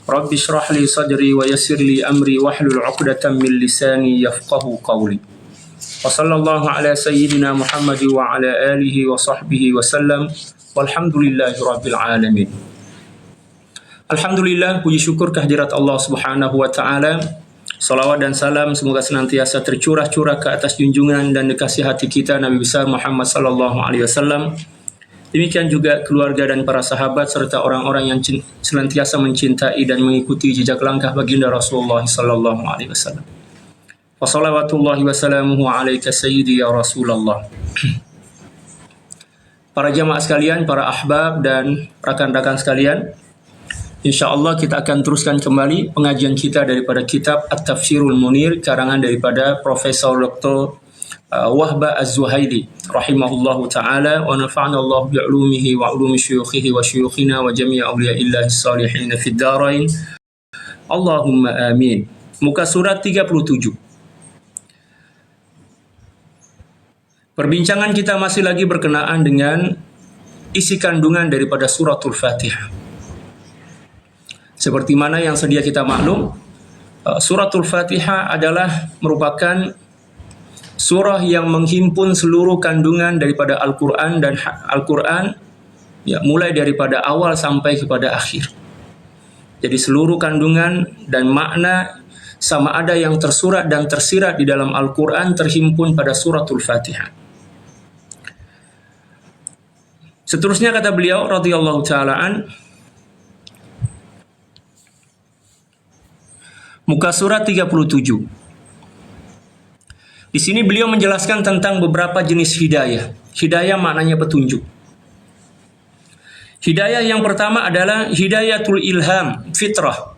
Rabbi shrah li sadri wa yassir li amri wahlul 'uqdatam min lisani yafqahu qawli. Wa sallallahu ala sayyidina Muhammad wa ala alihi wa sahbihi wa sallam. Walhamdulillahi rabbil alamin. Alhamdulillah, puji syukur kehadirat Allah Subhanahu wa taala. Salawat dan salam semoga senantiasa tercurah-curah ke atas junjungan dan kekasih hati kita Nabi besar Muhammad sallallahu alaihi wasallam. Demikian juga keluarga dan para sahabat serta orang-orang yang senantiasa mencintai dan mengikuti jejak langkah baginda Rasulullah sallallahu alaihi wasallam. Wa salawatullahi wa salamuhu alaika sayyidi ya Rasulullah. Para jamaah sekalian, para ahbab dan rakan-rakan sekalian, insyaallah kita akan teruskan kembali pengajian kita daripada kitab At-Tafsirul Munir karangan daripada Profesor Dr. Wahbah Az-Zuhaili rahimahullahu ta'ala wa nafa'ana Allah bi'ulumihi wa ulumi syuyukhihi wa syuyukhina wa jami'a awliya'illahi salihin fid darain. Allahumma amin. Muka surat 37. Perbincangan kita masih lagi berkenaan dengan isi kandungan daripada suratul Fatihah. Seperti mana yang sedia kita maklum, suratul Fatihah adalah merupakan surah yang menghimpun seluruh kandungan daripada Al-Quran dan Al-Quran, ya, mulai daripada awal sampai kepada akhir. Jadi seluruh kandungan dan makna sama ada yang tersurat dan tersirat di dalam Al-Quran terhimpun pada suratul Fatihah. Seterusnya kata beliau radhiyallahu ta'ala muka surat 37. Di sini beliau menjelaskan tentang beberapa jenis hidayah. Hidayah maknanya petunjuk. Hidayah yang pertama adalah hidayatul ilham, fitrah,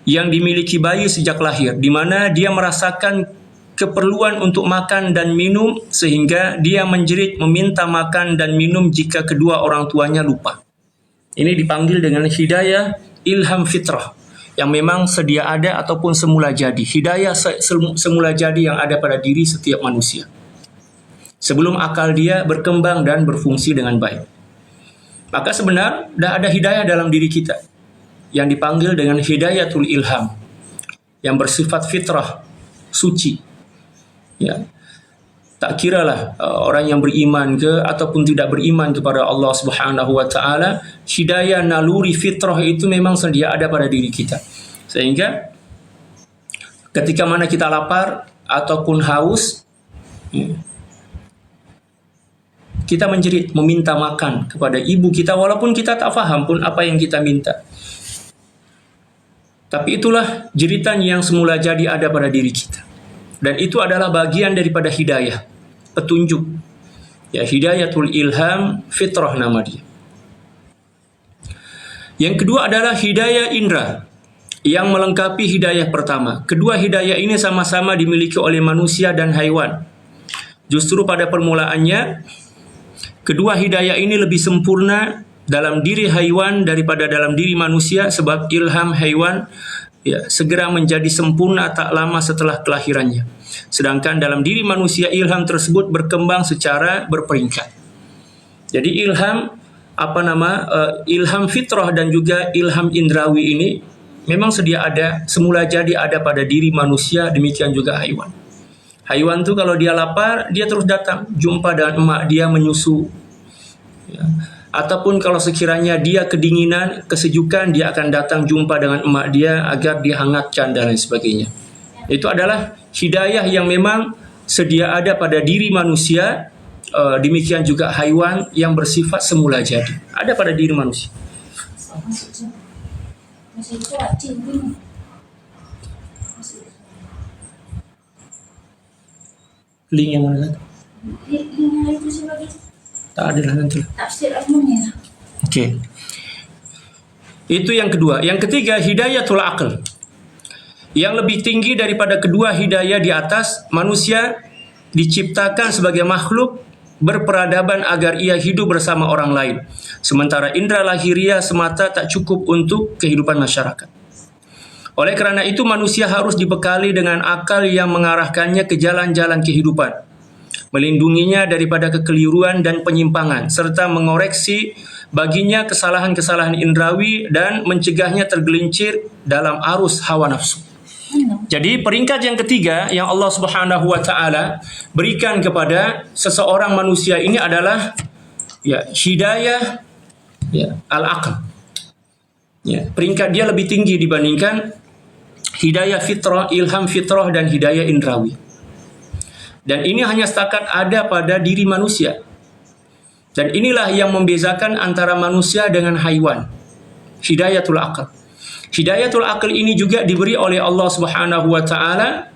yang dimiliki bayi sejak lahir, di mana dia merasakan keperluan untuk makan dan minum sehingga dia menjerit meminta makan dan minum jika kedua orang tuanya lupa. Ini dipanggil dengan hidayah ilham fitrah, yang memang sedia ada ataupun semula jadi. Hidayah semula jadi yang ada pada diri setiap manusia sebelum akal dia berkembang dan berfungsi dengan baik. Maka sebenarnya dah ada hidayah dalam diri kita yang dipanggil dengan hidayatul ilham, yang bersifat fitrah, suci, ya. Tak kiralah orang yang beriman ke ataupun tidak beriman kepada Allah Subhanahu wa taala, hidayah naluri fitrah itu memang sedia ada pada diri kita. Sehingga ketika mana kita lapar ataupun haus, kita menjerit meminta makan kepada ibu kita walaupun kita tak faham pun apa yang kita minta. Tapi itulah jeritan yang semula jadi ada pada diri kita. Dan itu adalah bagian daripada hidayah, petunjuk. Ya, hidayatul ilham fitrah nama dia. Yang kedua adalah hidayah indra yang melengkapi hidayah pertama. Kedua hidayah ini sama-sama dimiliki oleh manusia dan haiwan. Justru pada permulaannya, kedua hidayah ini lebih sempurna dalam diri haiwan daripada dalam diri manusia, sebab ilham haiwan, ya, segera menjadi sempurna tak lama setelah kelahirannya. Sedangkan dalam diri manusia ilham tersebut berkembang secara berperingkat. Jadi ilham fitrah dan juga ilham indrawi ini memang sedia ada, semula jadi ada pada diri manusia, demikian juga haiwan. Haiwan tu kalau dia lapar, dia terus datang jumpa dengan emak dia menyusu. Ya. Ataupun kalau sekiranya dia kedinginan, kesejukan, dia akan datang jumpa dengan emak dia agar dihangatkan dan lain sebagainya. Itu adalah hidayah yang memang sedia ada pada diri manusia, demikian juga haiwan yang bersifat semula jadi. Ada pada diri manusia. Link yang mana? Link itu sebagai tak ada lah nanti. tafsir ilmunya. Okey. Itu yang kedua. Yang ketiga, hidayatul aql. Yang lebih tinggi daripada kedua hidayah di atas, manusia diciptakan sebagai makhluk berperadaban agar ia hidup bersama orang lain. Sementara indera lahiriah semata tak cukup untuk kehidupan masyarakat. Oleh kerana itu, manusia harus dibekali dengan akal yang mengarahkannya ke jalan-jalan kehidupan, melindunginya daripada kekeliruan dan penyimpangan, serta mengoreksi baginya kesalahan-kesalahan indrawi dan mencegahnya tergelincir dalam arus hawa nafsu. Jadi peringkat yang ketiga yang Allah Subhanahu wa taala berikan kepada seseorang manusia ini adalah hidayah al-aql. Peringkat dia lebih tinggi dibandingkan hidayah fitrah, ilham fitrah dan hidayah indrawi. Dan ini hanya setakat ada pada diri manusia. Dan inilah yang membezakan antara manusia dengan haiwan. Hidayatul aql. Hidayatul aql ini juga diberi oleh Allah Subhanahu wa taala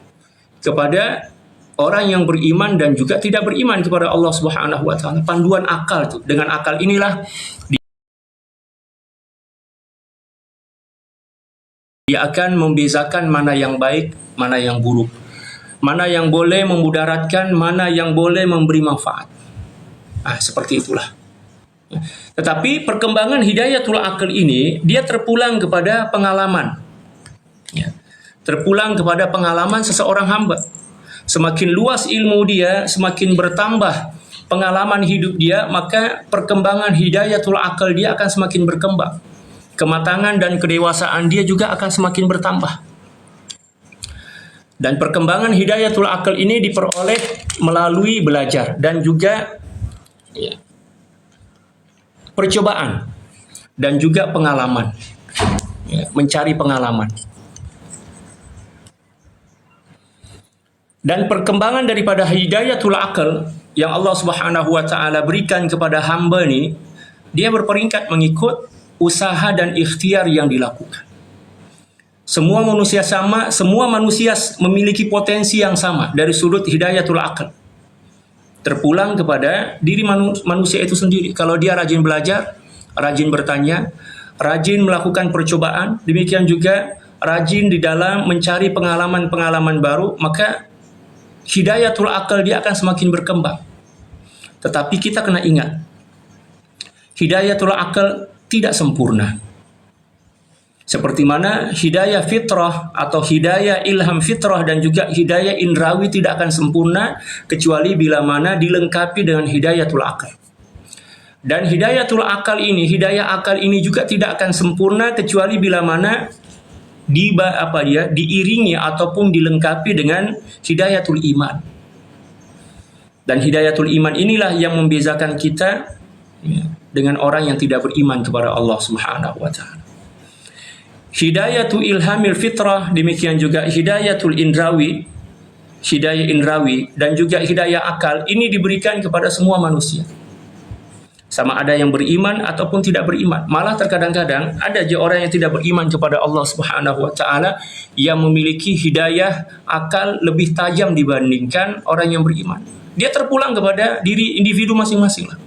kepada orang yang beriman dan juga tidak beriman kepada Allah Subhanahu wa taala. Panduan akal itu. Dengan akal inilah dia akan membezakan mana yang baik, mana yang buruk. Mana yang boleh memudaratkan, mana yang boleh memberi manfaat. Seperti itulah. Tetapi perkembangan hidayatul aql ini dia terpulang kepada pengalaman. Terpulang kepada pengalaman seseorang hamba. Semakin luas ilmu dia, semakin bertambah pengalaman hidup dia, maka perkembangan hidayatul aql dia akan semakin berkembang. Kematangan dan kedewasaan dia juga akan semakin bertambah. Dan perkembangan hidayatul aql ini diperoleh melalui belajar dan juga percobaan dan juga pengalaman, mencari pengalaman. Dan perkembangan daripada hidayatul aql yang Allah Subhanahu wa taala berikan kepada hamba ini, dia berperingkat mengikut usaha dan ikhtiar yang dilakukan. Semua manusia sama, semua manusia memiliki potensi yang sama dari sudut hidayatul aql. Terpulang kepada diri manusia itu sendiri. Kalau dia rajin belajar, rajin bertanya, rajin melakukan percobaan, demikian juga rajin di dalam mencari pengalaman-pengalaman baru, maka hidayatul aql dia akan semakin berkembang. Tetapi kita kena ingat, hidayatul aql tidak sempurna. Seperti mana hidayah fitrah atau hidayah ilham fitrah dan juga hidayah indrawi tidak akan sempurna kecuali bila mana dilengkapi dengan hidayatul aql. Dan hidayatul aql ini, hidayah akal ini juga tidak akan sempurna kecuali bila mana diiringi ataupun dilengkapi dengan hidayatul iman. Dan hidayatul iman inilah yang membezakan kita dengan orang yang tidak beriman kepada Allah Subhanahu wa taala. Hidayatul ilhamil fitrah, demikian juga hidayatul indrawi, hidayah indrawi dan juga hidayah akal ini diberikan kepada semua manusia. Sama ada yang beriman ataupun tidak beriman. Malah terkadang-kadang ada je orang yang tidak beriman kepada Allah Subhanahu wa taala yang memiliki hidayah akal lebih tajam dibandingkan orang yang beriman. Dia terpulang kepada diri individu masing-masing lah.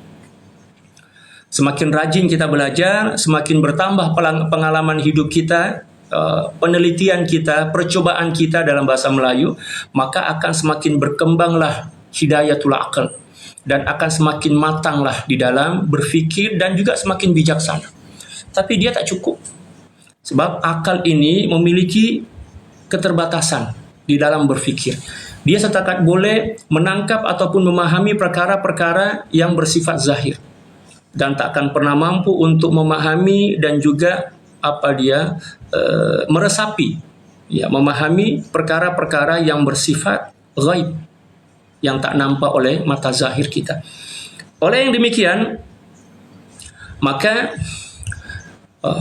Semakin rajin kita belajar, semakin bertambah pengalaman hidup kita, penelitian kita, percobaan kita dalam bahasa Melayu, maka akan semakin berkembanglah hidayatul aql dan akan semakin matanglah di dalam berfikir dan juga semakin bijaksana. Tapi dia tak cukup. Sebab akal ini memiliki keterbatasan di dalam berfikir. Dia setakat boleh menangkap ataupun memahami perkara-perkara yang bersifat zahir. Dan tak akan pernah mampu untuk memahami dan juga meresapi, memahami perkara-perkara yang bersifat ghaib, yang tak nampak oleh mata zahir kita. Oleh yang demikian, maka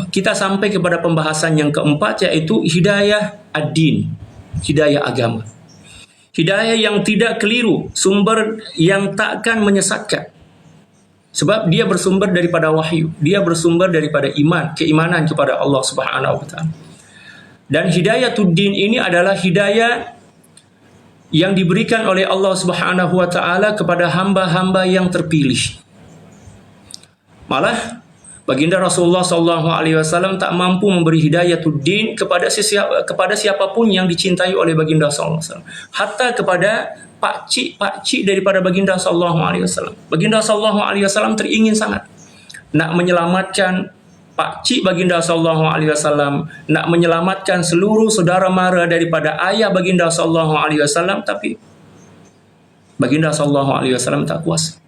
kita sampai kepada pembahasan yang keempat, yaitu hidayah ad-din, hidayah agama. Hidayah yang tidak keliru, sumber yang takkan menyesatkan. Sebab dia bersumber daripada wahyu, dia bersumber daripada iman, keimanan kepada Allah Subhanahu wa taala. Dan hidayatud din ini adalah hidayah yang diberikan oleh Allah Subhanahu wa taala kepada hamba-hamba yang terpilih. Malah baginda Rasulullah SAW tak mampu memberi hidayatud din kepada siapapun yang dicintai oleh baginda SAW. Hatta kepada pakcik daripada baginda SAW. Baginda SAW teringin sangat nak menyelamatkan pakcik baginda SAW, nak menyelamatkan seluruh saudara mara daripada ayah baginda SAW, tapi baginda SAW tak kuasa.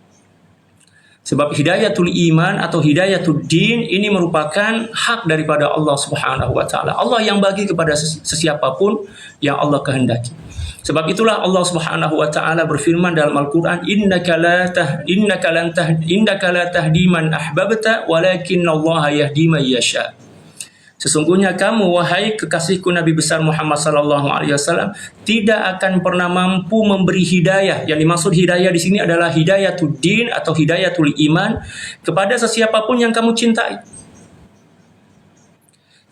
Sebab hidayatul iman atau hidayatul din ini merupakan hak daripada Allah Subhanahu wa taala. Allah yang bagi kepada sesiapapun yang Allah kehendaki. Sebab itulah Allah Subhanahu wa taala berfirman dalam Al-Qur'an, innaka la tahdi man ahbabta walakinallaha yahdi man yasha. Sesungguhnya kamu, wahai kekasihku Nabi besar Muhammad sallallahu alaihi wasallam, tidak akan pernah mampu memberi hidayah. Yang dimaksud hidayah di sini adalah hidayatul din atau hidayatul iman kepada sesiapapun yang kamu cintai.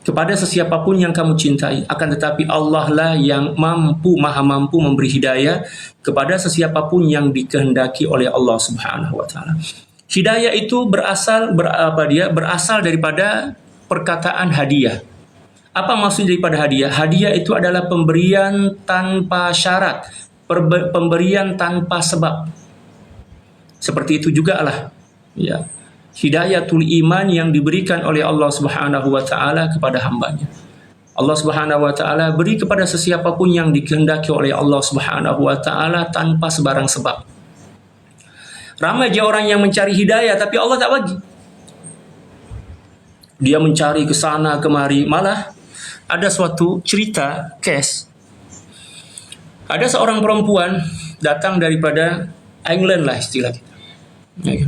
Kepada sesiapapun yang kamu cintai. Akan tetapi Allah lah yang maha mampu memberi hidayah kepada sesiapapun yang dikehendaki oleh Allah Subhanahu wa taala. Hidayah itu berasal daripada perkataan hadiah. Apa maksud daripada hadiah? Hadiah itu adalah pemberian tanpa syarat, pemberian tanpa sebab. Seperti itu juga lah, ya, hidayatul iman yang diberikan oleh Allah Subhanahu wa taala kepada hambanya. Allah Subhanahu wa taala beri kepada sesiapapun yang dikehendaki oleh Allah Subhanahu wa taala tanpa sebarang sebab. Ramai je orang yang mencari hidayah tapi Allah tak bagi. Dia mencari ke sana kemari. Malah ada suatu cerita, case. Ada seorang perempuan datang daripada England lah istilah kita.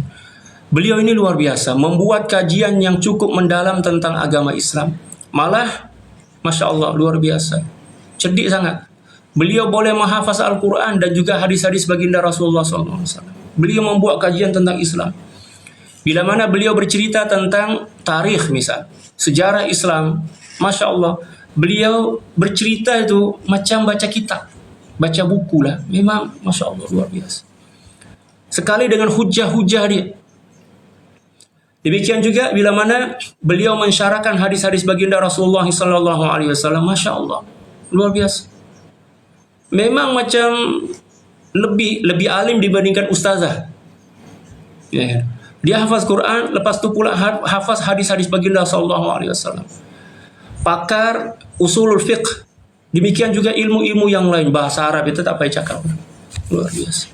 Beliau ini luar biasa, membuat kajian yang cukup mendalam tentang agama Islam. Malah, Masya Allah, luar biasa. Cerdik sangat. Beliau boleh menghafaz Al-Quran dan juga hadis-hadis baginda Rasulullah SAW. Beliau membuat kajian tentang Islam. Bila mana beliau bercerita tentang tarikh misal, sejarah Islam, Masya Allah, beliau bercerita itu macam baca kitab, baca buku lah. Memang Masya Allah luar biasa. Sekali dengan hujah-hujah dia. Demikian juga bila mana beliau mensyarahkan hadis-hadis baginda Rasulullah SAW, Masya Allah, luar biasa. Memang macam lebih alim dibandingkan ustazah. Ya. Dia hafaz Quran, lepas tu pula hafaz hadis-hadis baginda SAW. Pakar usulul fiqh. Demikian juga ilmu-ilmu yang lain, bahasa Arab itu tak payah cakap. Luar biasa.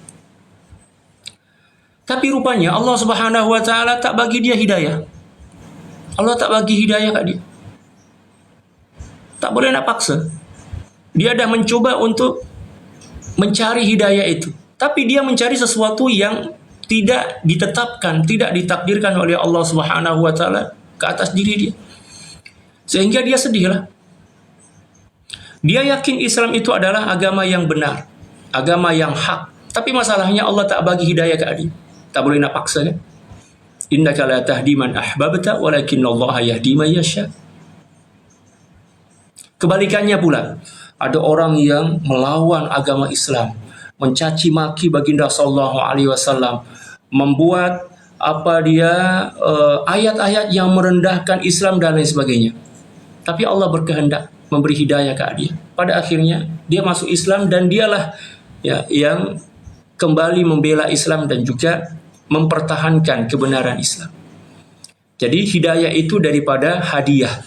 Tapi rupanya Allah Subhanahu wa taala tak bagi dia hidayah. Allah tak bagi hidayah kat dia. Tak boleh nak paksa. Dia dah mencuba untuk mencari hidayah itu. Tapi dia mencari sesuatu yang tidak ditetapkan, tidak ditakdirkan oleh Allah Subhanahu wa taala ke atas diri dia. Sehingga dia sedihlah. Dia yakin Islam itu adalah agama yang benar, agama yang hak. Tapi masalahnya Allah tak bagi hidayah ke dia. Tak boleh nak paksa kan? Innaka la tahdi man ahbabta walakinallaha yahdi man yasha. Kebalikannya pula, ada orang yang melawan agama Islam, mencaci maki baginda sallallahu alaihi wasallam, membuat ayat-ayat yang merendahkan Islam dan lain sebagainya. Tapi Allah berkehendak memberi hidayah ke dia. Pada akhirnya dia masuk Islam dan dialah yang kembali membela Islam dan juga mempertahankan kebenaran Islam. Jadi hidayah itu daripada hadiah,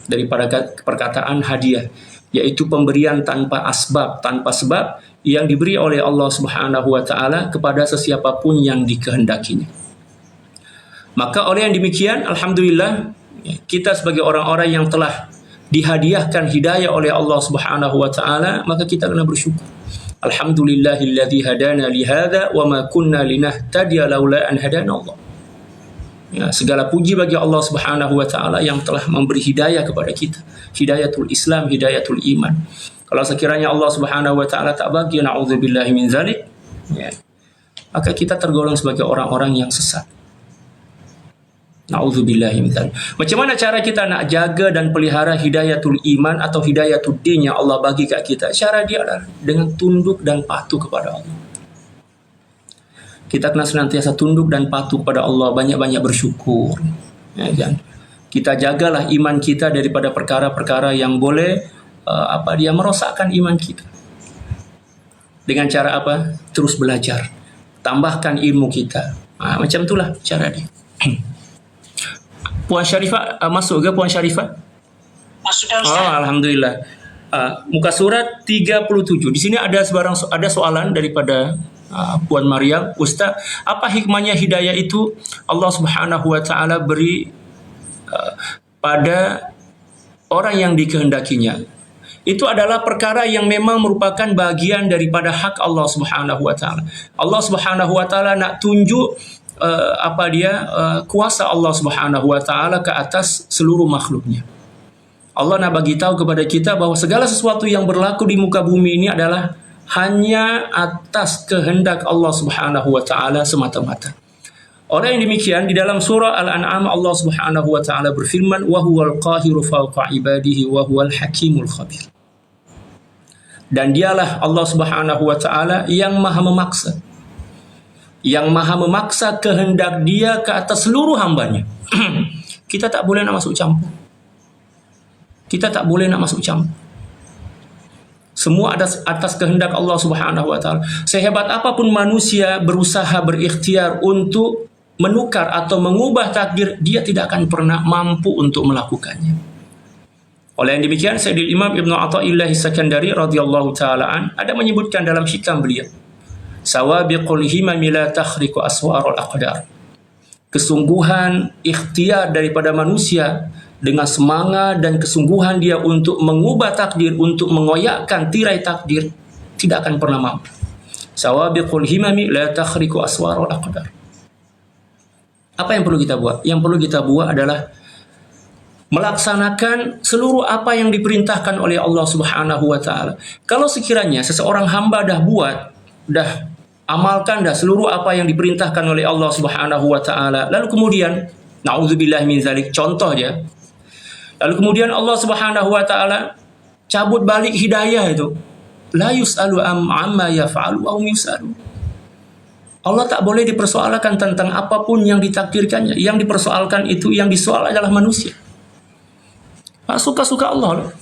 daripada perkataan hadiah, yaitu pemberian tanpa asbab, tanpa sebab yang diberi oleh Allah Subhanahu wa taala kepada sesiapapun yang dikehendakinya. Maka oleh yang demikian, alhamdulillah, kita sebagai orang-orang yang telah dihadiahkan hidayah oleh Allah Subhanahu wa taala, maka kita kena bersyukur. Alhamdulillahilladzi hadana li hadza wa ma kunna linahtadiya laula an hadana Allah. Ya, segala puji bagi Allah Subhanahu wa taala yang telah memberi hidayah kepada kita, hidayatul Islam, hidayatul iman. Kalau sekiranya Allah Subhanahu wa taala tak bagi, na'udzubillahi min zalik, ya, maka kita tergolong sebagai orang-orang yang sesat. Na'udzubillahi min zalik. Macam mana cara kita nak jaga dan pelihara hidayatul iman atau hidayatul din yang Allah bagi kat kita? Cara dia adalah dengan tunduk dan patuh kepada Allah. Kita kena senantiasa tunduk dan patuh kepada Allah, banyak-banyak bersyukur. Ya, kan? Kita jagalah iman kita daripada perkara-perkara yang boleh merosakkan iman kita. Dengan cara apa? Terus belajar, tambahkan ilmu kita. Macam itulah cara dia. Puan Syarifah masuk ke Puan Syarifah? Masuk dah Ustaz. Alhamdulillah. Muka surat 37. Di sini ada soalan daripada Puan Maryam, Ustaz, apa hikmahnya hidayah itu Allah Subhanahu wa taala beri pada orang yang dikehendakinya? Itu adalah perkara yang memang merupakan bagian daripada hak Allah Subhanahu wa taala. Allah Subhanahu wa taala nak tunjuk kuasa Allah Subhanahu wa taala ke atas seluruh makhluknya. Allah nak bagi tahu kepada kita bahwa segala sesuatu yang berlaku di muka bumi ini adalah hanya atas kehendak Allah Subhanahu wa taala semata-mata. Orang yang demikian di dalam surah Al-An'am Allah Subhanahu wa taala berfirman, "Wa huwal qahiru fawqa ibadihi wa huwal hakimul khabir." Dan dialah Allah Subhanahu wa taala yang maha memaksa. Yang maha memaksa kehendak dia ke atas seluruh hambanya. Kita tak boleh nak masuk campur. Kita tak boleh nak masuk campur. Semua atas kehendak Allah Subhanahu wa taala. Sehebat apapun manusia berusaha berikhtiar untuk menukar atau mengubah takdir, dia tidak akan pernah mampu untuk melakukannya. Oleh yang demikian, Sayyidil Imam Ibnu Athaillah As-Sakandari radhiyallahu taala ada menyebutkan dalam hikam beliau, sawabiqul himami la takhriqu aswarul aqdar. Kesungguhan ikhtiar daripada manusia dengan semangat dan kesungguhan dia untuk mengubah takdir, untuk mengoyakkan tirai takdir, tidak akan pernah mampu. Sawabiqul himami la takhriqu aswarul aqdar. Apa yang perlu kita buat? Yang perlu kita buat adalah melaksanakan seluruh apa yang diperintahkan oleh Allah Subhanahu wa taala. Kalau sekiranya seseorang hamba dah amalkan dah seluruh apa yang diperintahkan oleh Allah Subhanahu wa taala, lalu kemudian naudzubillah min zalik, contoh dia, lalu kemudian Allah Subhanahu wa taala cabut balik hidayah itu, la yus'alu amma yaf'alu wa hum yus'alu. Allah tak boleh dipersoalkan tentang apapun yang ditakdirkannya. Yang dipersoalkan itu, yang disoal adalah manusia. Suka-suka Allah.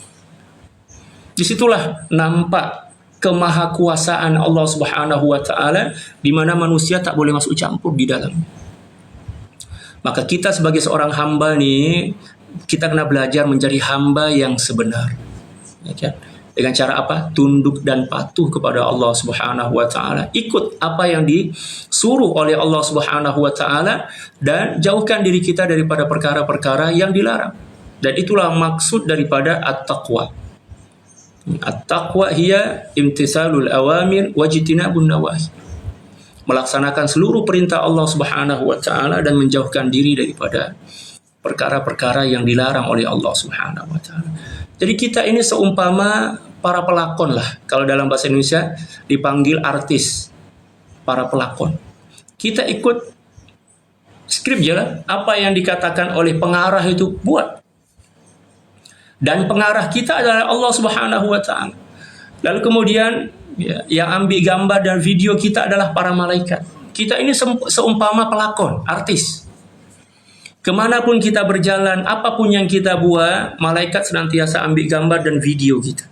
Disitulah nampak kemahakuasaan Allah Subhanahu wa taala, di mana manusia tak boleh masuk campur di dalam. Maka kita sebagai seorang hamba ni, kita kena belajar menjadi hamba yang sebenar. Ya kan? Dengan cara apa? Tunduk dan patuh kepada Allah Subhanahu wa taala. Ikut apa yang disuruh oleh Allah Subhanahu wa taala dan jauhkan diri kita daripada perkara-perkara yang dilarang. Dan itulah maksud daripada at-taqwa. At-taqwa hiya imtisalul awamir wajtinabun nawahi. Melaksanakan seluruh perintah Allah Subhanahu wa taala dan menjauhkan diri daripada perkara-perkara yang dilarang oleh Allah Subhanahu wa taala. Jadi kita ini seumpama para pelakon lah. Kalau dalam bahasa Indonesia dipanggil artis, para pelakon. Kita ikut skrip je lah. Apa yang dikatakan oleh pengarah itu buat. Dan pengarah kita adalah Allah Subhanahu wa taala. Lalu kemudian yang ambil gambar dan video kita adalah para malaikat. Kita ini seumpama pelakon, artis. Kemanapun kita berjalan, apapun yang kita buat, malaikat senantiasa ambil gambar dan video kita.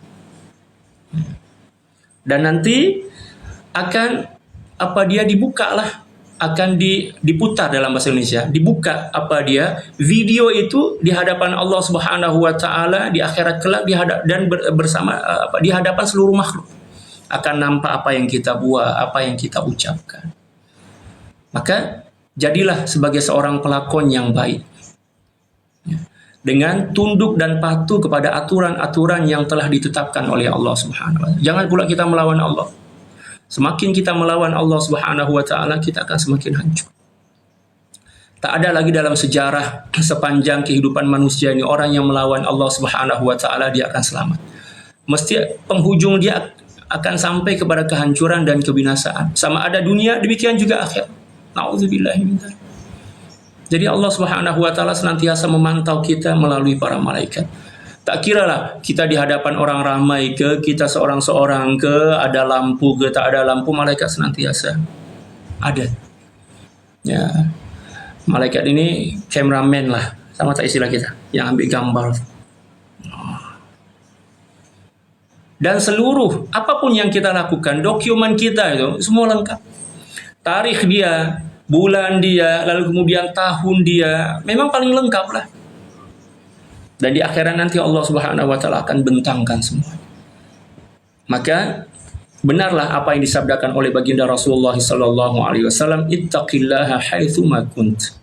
Dan nanti akan dibukalah, akan diputar dalam bahasa Indonesia, dibuka video itu di hadapan Allah Subhanahu wa taala di akhirat kelak, di hadapan seluruh makhluk. Akan nampak apa yang kita buat, apa yang kita ucapkan. Maka jadilah sebagai seorang pelakon yang baik, dengan tunduk dan patuh kepada aturan-aturan yang telah ditetapkan oleh Allah Subhanahu wa taala. Jangan pula kita melawan Allah. Semakin kita melawan Allah Subhanahu wa taala, kita akan semakin hancur. Tak ada lagi dalam sejarah sepanjang kehidupan manusia ini orang yang melawan Allah Subhanahu wa taala dia akan selamat. Mesti penghujung dia akan sampai kepada kehancuran dan kebinasaan. Sama ada dunia, demikian juga akhirat. Na'udzubillahi min dzalik. Jadi Allah Subhanahu wa taala senantiasa memantau kita melalui para malaikat. Tak kiralah kita di hadapan orang ramai ke, kita seorang-seorang ke, ada lampu ke, tak ada lampu, malaikat senantiasa ada. Ya. Malaikat ini cameraman lah, sama tak istilah kita, yang ambil gambar. Dan seluruh apapun yang kita lakukan, dokumen kita itu semua lengkap. Tarikh dia, bulan dia, lalu kemudian tahun dia, memang paling lengkap lah. Dan di akhirat nanti Allah Subhanahu wa taala akan bentangkan semua. Maka Benarlah apa yang disabdakan oleh baginda Rasulullah sallallahu alaihi wasallam, ittaqillaha haitsu ma kunt.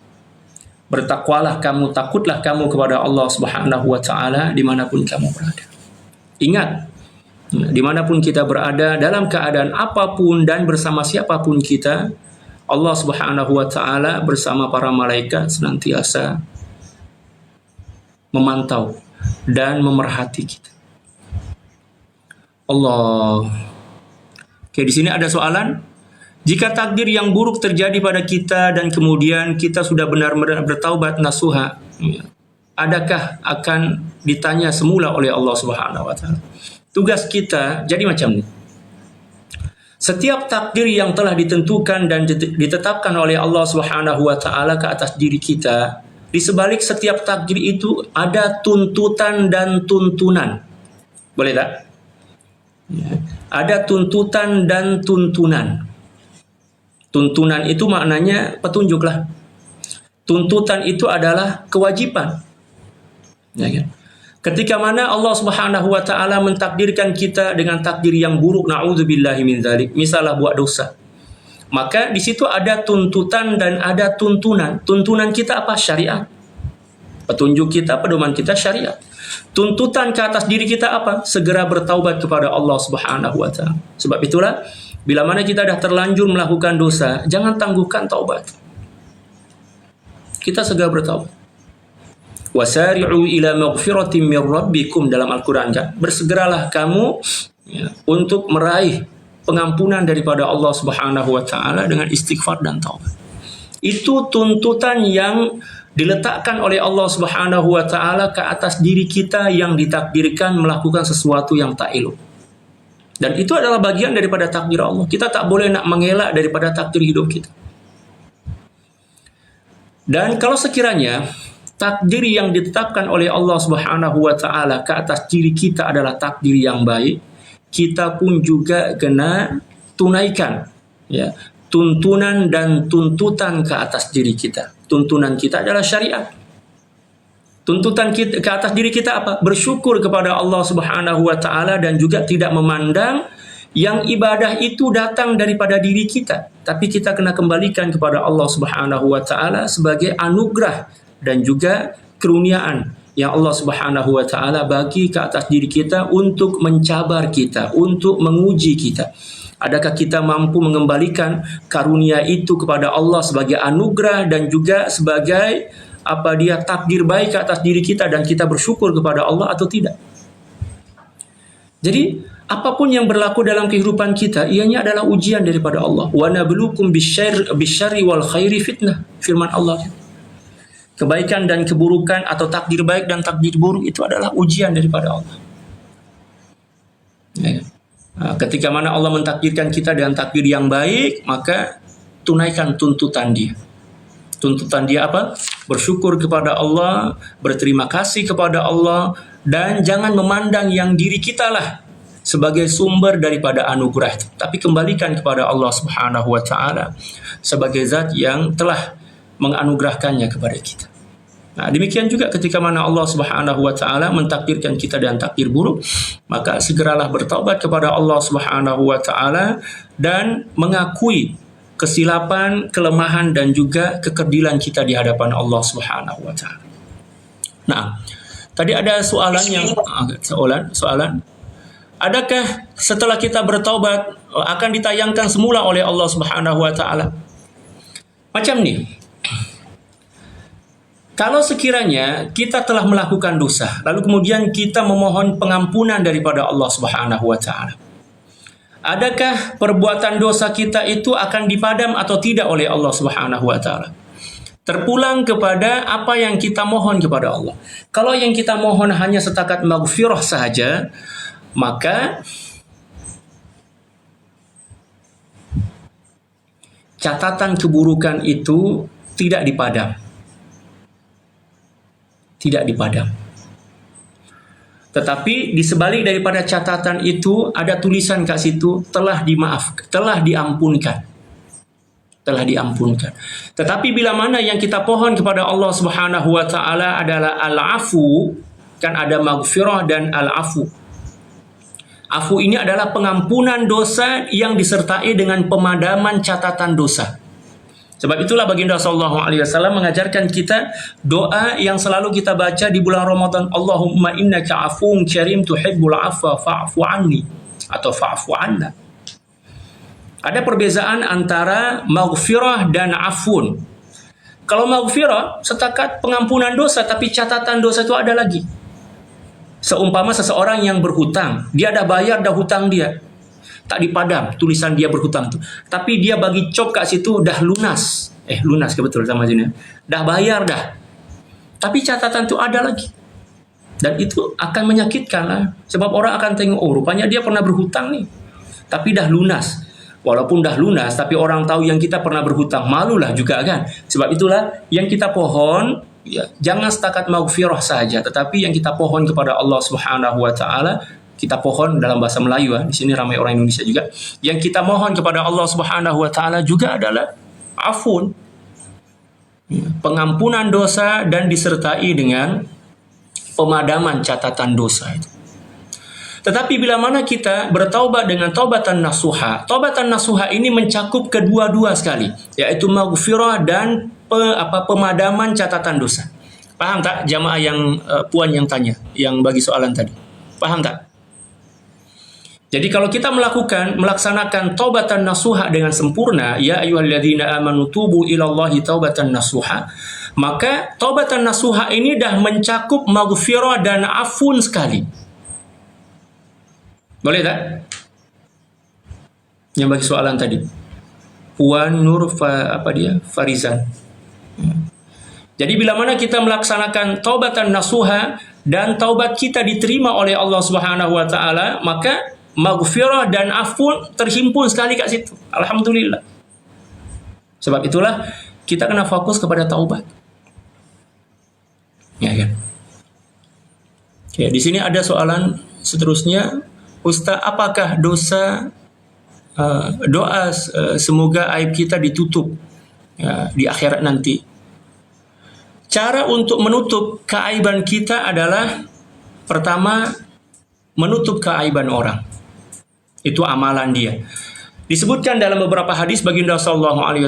Bertakwalah kamu, takutlah kamu kepada Allah Subhanahu wa taala dimanapun kamu berada. Ingat, dimanapun kita berada, dalam keadaan apapun dan bersama siapapun kita, Allah Subhanahu wa taala bersama para malaikat senantiasa memantau dan memerhati kita. Allah. Oke, di sini ada soalan. Jika takdir yang buruk terjadi pada kita dan kemudian kita sudah benar-benar bertaubat nasuha, adakah akan ditanya semula oleh Allah Subhanahu wa taala? Tugas kita jadi macam ini. Setiap takdir yang telah ditentukan dan ditetapkan oleh Allah Subhanahu wa taala ke atas diri kita, di sebalik setiap takdir itu ada tuntutan dan tuntunan. Boleh tak? Ya. Ada tuntutan dan tuntunan. Tuntunan itu maknanya petunjuklah. Tuntutan itu adalah kewajiban. Ya kan? Ketika mana Allah Subhanahu wa taala mentakdirkan kita dengan takdir yang buruk, naudzubillahi min dzalik, misalnya buat dosa. Maka di situ ada tuntutan dan ada tuntunan. Tuntunan kita apa? Syariat. Petunjuk kita, pedoman kita syariat. Tuntutan ke atas diri kita apa? Segera bertaubat kepada Allah Subhanahu wa taala. Sebab itulah bila mana kita dah terlanjur melakukan dosa, jangan tangguhkan taubat. Kita segera bertaubat. Wasari'u ila maghfiratin min rabbikum dalam Al-Qur'an kan. Bersegeralah kamu untuk meraih pengampunan daripada Allah Subhanahu wa taala dengan istighfar dan taubat. Itu tuntutan yang diletakkan oleh Allah Subhanahu wa taala ke atas diri kita yang ditakdirkan melakukan sesuatu yang tak elok. Dan itu adalah bagian daripada takdir Allah. Kita tak boleh nak mengelak daripada takdir hidup kita. Dan kalau sekiranya takdir yang ditetapkan oleh Allah Subhanahu wa taala ke atas diri kita adalah takdir yang baik, kita pun juga kena tunaikan ya, tuntunan dan tuntutan ke atas diri kita. Tuntunan kita adalah syariat. Tuntutan kita ke atas diri kita apa? Bersyukur kepada Allah Subhanahu wa taala dan juga tidak memandang yang ibadah itu datang daripada diri kita, tapi kita kena kembalikan kepada Allah Subhanahu wa taala sebagai anugerah dan juga keruniaan yang Allah Subhanahu wa taala bagi ke atas diri kita untuk mencabar kita, untuk menguji kita. Adakah kita mampu mengembalikan karunia itu kepada Allah sebagai anugerah dan juga sebagai takdir baik ke atas diri kita dan kita bersyukur kepada Allah atau tidak? Jadi apapun yang berlaku dalam kehidupan kita, ianya adalah ujian daripada Allah. Wa nabluukum bisyarri wal khairi fitnah. Firman Allah. Kebaikan dan keburukan atau takdir baik dan takdir buruk itu adalah ujian daripada Allah. Ya. Ketika mana Allah mentakdirkan kita dengan takdir yang baik, maka tunaikan tuntutan dia. Tuntutan dia apa? Bersyukur kepada Allah, berterima kasih kepada Allah, dan jangan memandang yang diri kita lah sebagai sumber daripada anugerah itu, tapi kembalikan kepada Allah Subhanahu wa taala sebagai zat yang telah menganugerahkannya kepada kita. Nah, demikian juga ketika mana Allah Subhanahu wa taala mentakdirkan kita dengan takdir buruk, maka segeralah bertaubat kepada Allah Subhanahu wa taala dan mengakui kesilapan, kelemahan dan juga kekerdilan kita di hadapan Allah Subhanahu wa taala. Nah, tadi ada soalan. Adakah setelah kita bertaubat akan ditayangkan semula oleh Allah Subhanahu wa taala? Macam ni. Kalau sekiranya kita telah melakukan dosa, lalu kemudian kita memohon pengampunan daripada Allah Subhanahu wa taala, adakah perbuatan dosa kita itu akan dipadam atau tidak oleh Allah Subhanahu wa taala? Terpulang kepada apa yang kita mohon kepada Allah. Kalau yang kita mohon hanya setakat maghfirah sahaja, maka catatan keburukan itu tidak dipadam. Tidak dipadam. Tetapi di sebalik daripada catatan itu ada tulisan kat situ telah dimaafkan, telah diampunkan. Telah diampunkan. Tetapi bila mana yang kita pohon kepada Allah Subhanahu wa taala adalah al-afu, kan ada maghfirah dan al-afu. Afu ini adalah pengampunan dosa yang disertai dengan pemadaman catatan dosa. Sebab itulah baginda sallallahu alaihi wasallam mengajarkan kita doa yang selalu kita baca di bulan Ramadan. Allahumma innaka afuwun karim tuhibbul afwa fa'fu anni atau fa'fu anna. Ada perbezaan antara maghfirah dan afun. Kalau maghfirah setakat pengampunan dosa, tapi catatan dosa itu ada lagi. Seumpama seseorang yang berhutang, dia dah bayar dah hutang dia, tak dipadam tulisan dia berhutang tu, tapi dia bagi cop kat situ dah lunas. Lunas ke betul sama sini? Dah bayar dah. Tapi catatan tu ada lagi. Dan itu akan menyakitkan lah. Sebab orang akan tengok, oh rupanya dia pernah berhutang nih. Tapi dah lunas. Walaupun dah lunas, tapi orang tahu yang kita pernah berhutang, malulah juga kan. Sebab itulah yang kita pohon, ya, jangan setakat maghfirah saja, tetapi yang kita pohon kepada Allah Subhanahu wa taala, kita pohon dalam bahasa Melayu, di sini ramai orang Indonesia juga. Yang kita mohon kepada Allah Subhanahu wa taala juga adalah afun, pengampunan dosa dan disertai dengan pemadaman catatan dosa itu. Tetapi bila mana kita bertaubat dengan taubatan nasuha, taubatan nasuha ini mencakup kedua-dua sekali, yaitu maghfirah dan pemadaman catatan dosa. Paham tak jamaah yang puan yang tanya, yang bagi soalan tadi? Paham tak? Jadi kalau kita melaksanakan taubatan nasuha dengan sempurna, ya ayyuhalladzina amanu tubu ilallahi taubatan nasuha, maka taubatan nasuha ini dah mencakup maghfirah dan afun sekali. Boleh tak? Yang bagi soalan tadi, Puan Nur Farizan. Jadi bila mana kita melaksanakan taubatan nasuha dan taubat kita diterima oleh Allah Subhanahu wa taala, maka maghfirah dan afun terhimpun sekali kat situ. Alhamdulillah. Sebab itulah kita kena fokus kepada taubat. Ya kan? Oke, di sini ada soalan seterusnya. Ustaz, apakah doa semoga aib kita ditutup di akhirat nanti? Cara untuk menutup keaiban kita adalah pertama, menutup keaiban orang. Itu amalan dia. Disebutkan dalam beberapa hadis baginda sallallahu alaihi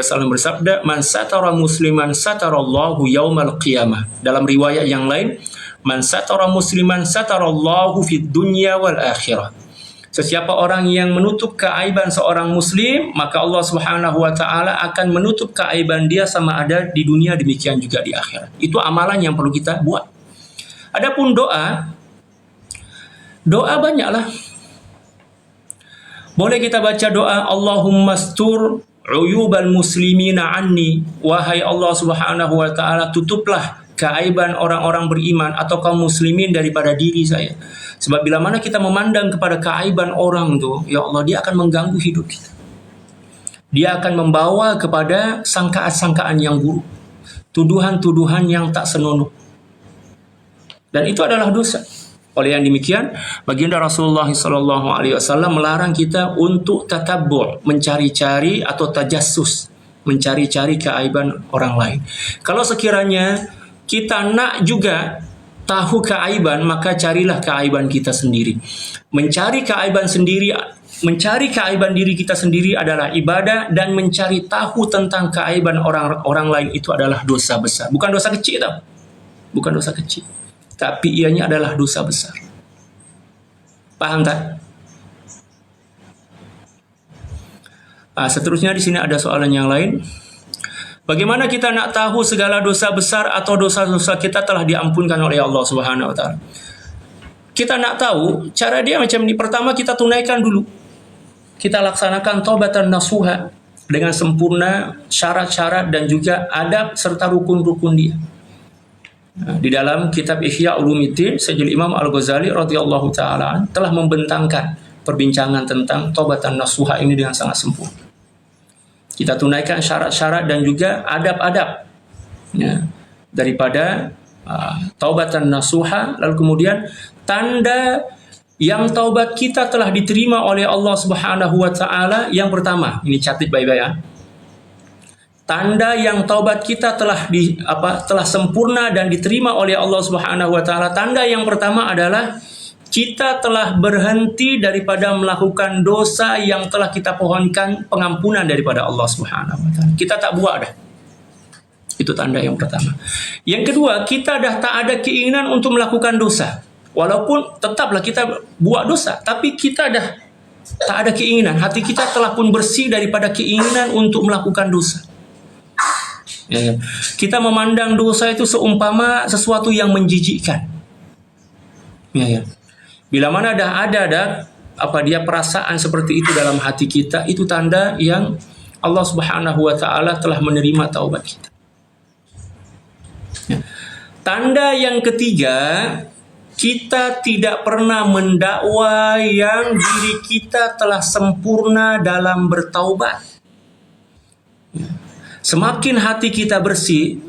wasallam bersabda, "Man satara musliman satarallahu yaumal qiyamah." Dalam riwayat yang lain, "Man satara musliman satarallahu fid dunya wal akhirah." Sesiapa orang yang menutup keaiban seorang muslim, maka Allah Subhanahu wa taala akan menutup keaiban dia sama ada di dunia, demikian juga di akhirat. Itu amalan yang perlu kita buat. Adapun doa banyaklah. Boleh kita baca doa Allahumma astur uyubal muslimina anni. Wahai Allah Subhanahu wa taala, tutuplah keaiban orang-orang beriman atau kaum muslimin daripada diri saya. Sebab bila mana kita memandang kepada keaiban orang tu, ya Allah, dia akan mengganggu hidup kita. Dia akan membawa kepada sangkaan-sangkaan yang buruk, tuduhan-tuduhan yang tak senonoh. Dan itu adalah dosa. Oleh yang demikian, baginda Rasulullah SAW melarang kita untuk tatabbu', mencari-cari atau tajassus, mencari-cari keaiban orang lain. Kalau sekiranya kita nak juga tahu keaiban, maka carilah keaiban kita sendiri. Mencari keaiban diri kita sendiri adalah ibadah, dan mencari tahu tentang keaiban orang lain itu adalah dosa besar. Bukan dosa kecil tau. Bukan dosa kecil. Tapi ianya adalah dosa besar. Paham tak? Seterusnya di sini ada soalan yang lain. Bagaimana kita nak tahu segala dosa besar atau dosa-dosa kita telah diampunkan oleh Allah Subhanahu wa taala? Kita nak tahu, cara dia macam ni. Pertama, kita tunaikan dulu. Kita laksanakan taubatan nasuha dengan sempurna, syarat-syarat dan juga adab serta rukun-rukun dia. Di dalam kitab Ihya Ulumuddin, Sayyidul Imam Al-Ghazali radhiyallahu taala telah membentangkan perbincangan tentang taubatan nasuha ini dengan sangat sempurna. Kita tunaikan syarat-syarat dan juga adab-adab daripada taubatan nasuha. Lalu kemudian tanda yang taubat kita telah diterima oleh Allah Subhanahu wa taala, yang pertama, ini catat baik-baik ya. Tanda yang taubat kita telah sempurna dan diterima oleh Allah Subhanahu wa taala. Tanda yang pertama adalah kita telah berhenti daripada melakukan dosa yang telah kita pohonkan pengampunan daripada Allah Subhanahu wa taala. Kita tak buat dah. Itu tanda yang pertama. Yang kedua, kita dah tak ada keinginan untuk melakukan dosa. Walaupun tetaplah kita buat dosa, tapi kita dah tak ada keinginan. Hati kita telah pun bersih daripada keinginan untuk melakukan dosa. Ya. Kita memandang dosa itu seumpama sesuatu yang menjijikkan. Ya. Bila mana dah ada perasaan seperti itu dalam hati kita, itu tanda yang Allah Subhanahu wa taala telah menerima taubat kita. Ya. Tanda yang ketiga, kita tidak pernah mendakwa yang diri kita telah sempurna dalam bertaubat. Ya. Semakin hati kita bersih,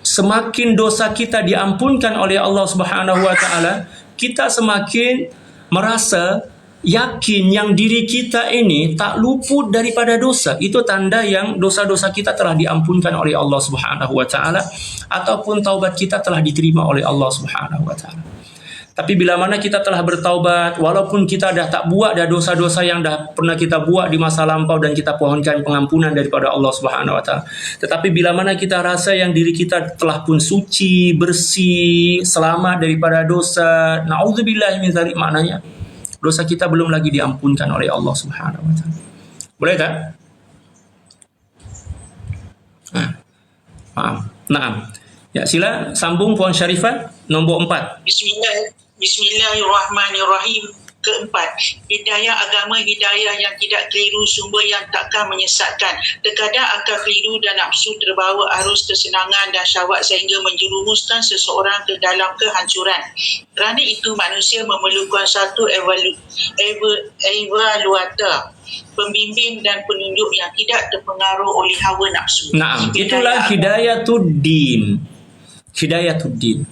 semakin dosa kita diampunkan oleh Allah Subhanahu wa taala, kita semakin merasa yakin yang diri kita ini tak luput daripada dosa. Itu tanda yang dosa-dosa kita telah diampunkan oleh Allah Subhanahu wa taala, ataupun taubat kita telah diterima oleh Allah Subhanahu wa taala. Tapi bila mana kita telah bertaubat, walaupun kita dah tak buat dah dosa-dosa yang dah pernah kita buat di masa lampau dan kita pohonkan pengampunan daripada Allah Subhanahu wa taala. Tetapi bila mana kita rasa yang diri kita telah pun suci, bersih, selamat daripada dosa, naudzubillah min dzalik, maknanya dosa kita belum lagi diampunkan oleh Allah Subhanahu wa taala. Boleh tak? Naam. Ya, sila sambung Puan Syarifah nombor 4. Bismillahirrahmanirrahim. Keempat, hidayah agama, hidayah yang tidak keliru, sumber yang takkan menyesatkan. Terkadang akan keliru dan nafsu terbawa arus kesenangan dan syahwat sehingga menjerumuskan seseorang ke dalam kehancuran. Kerana itu manusia memerlukan satu evaluator, pembimbing dan penunjuk yang tidak terpengaruh oleh hawa nafsu. Naam, itulah hidayatul din. Hidayatul din.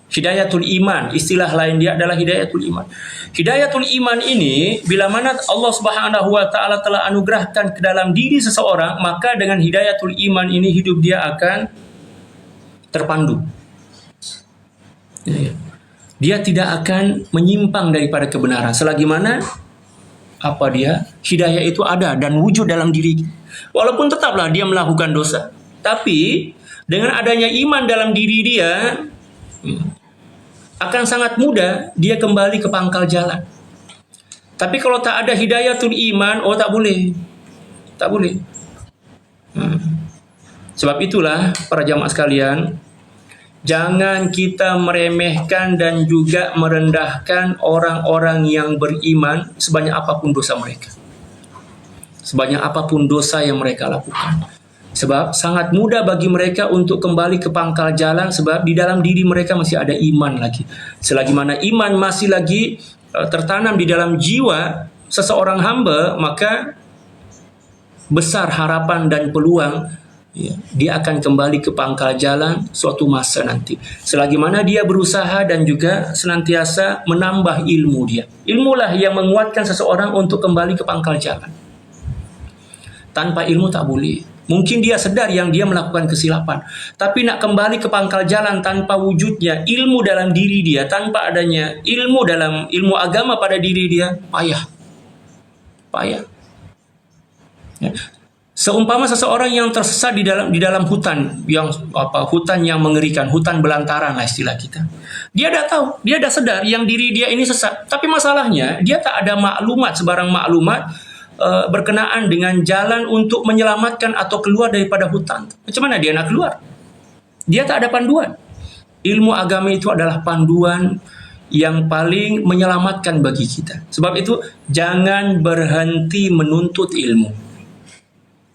Hidayatul iman, istilah lain dia adalah hidayatul iman. Hidayatul iman ini, bila mana Allah Subhanahu wa taala telah anugerahkan ke dalam diri seseorang, maka dengan hidayatul iman ini hidup dia akan terpandu. Dia tidak akan menyimpang daripada kebenaran selagi mana hidayah itu ada dan wujud dalam diri. Walaupun tetaplah dia melakukan dosa, tapi dengan adanya iman dalam diri dia, akan sangat mudah dia kembali ke pangkal jalan. Tapi kalau tak ada hidayatul iman, tak boleh. Tak boleh. Sebab itulah para jamaah sekalian, jangan kita meremehkan dan juga merendahkan orang-orang yang beriman sebanyak apapun dosa mereka. Sebanyak apapun dosa yang mereka lakukan. Sebab sangat mudah bagi mereka untuk kembali ke pangkal jalan, sebab di dalam diri mereka masih ada iman lagi. Selagi mana iman masih lagi tertanam di dalam jiwa seseorang hamba, maka besar harapan dan peluang dia akan kembali ke pangkal jalan suatu masa nanti. Selagi mana dia berusaha dan juga senantiasa menambah ilmu dia. Ilmulah yang menguatkan seseorang untuk kembali ke pangkal jalan. Tanpa ilmu tak boleh. Mungkin dia sedar yang dia melakukan kesilapan, tapi nak kembali ke pangkal jalan tanpa wujudnya ilmu dalam diri dia, tanpa adanya ilmu agama pada diri dia, payah. Ya. Seumpama seseorang yang tersesat di dalam hutan yang mengerikan, hutan belantaran lah istilah kita. Dia dah tahu, dia dah sedar yang diri dia ini sesat, tapi masalahnya dia tak ada sebarang maklumat berkenaan dengan jalan untuk menyelamatkan atau keluar daripada hutan. Macam mana dia nak keluar? Dia tak ada panduan. Ilmu agama itu adalah panduan yang paling menyelamatkan bagi kita. Sebab itu jangan berhenti menuntut ilmu.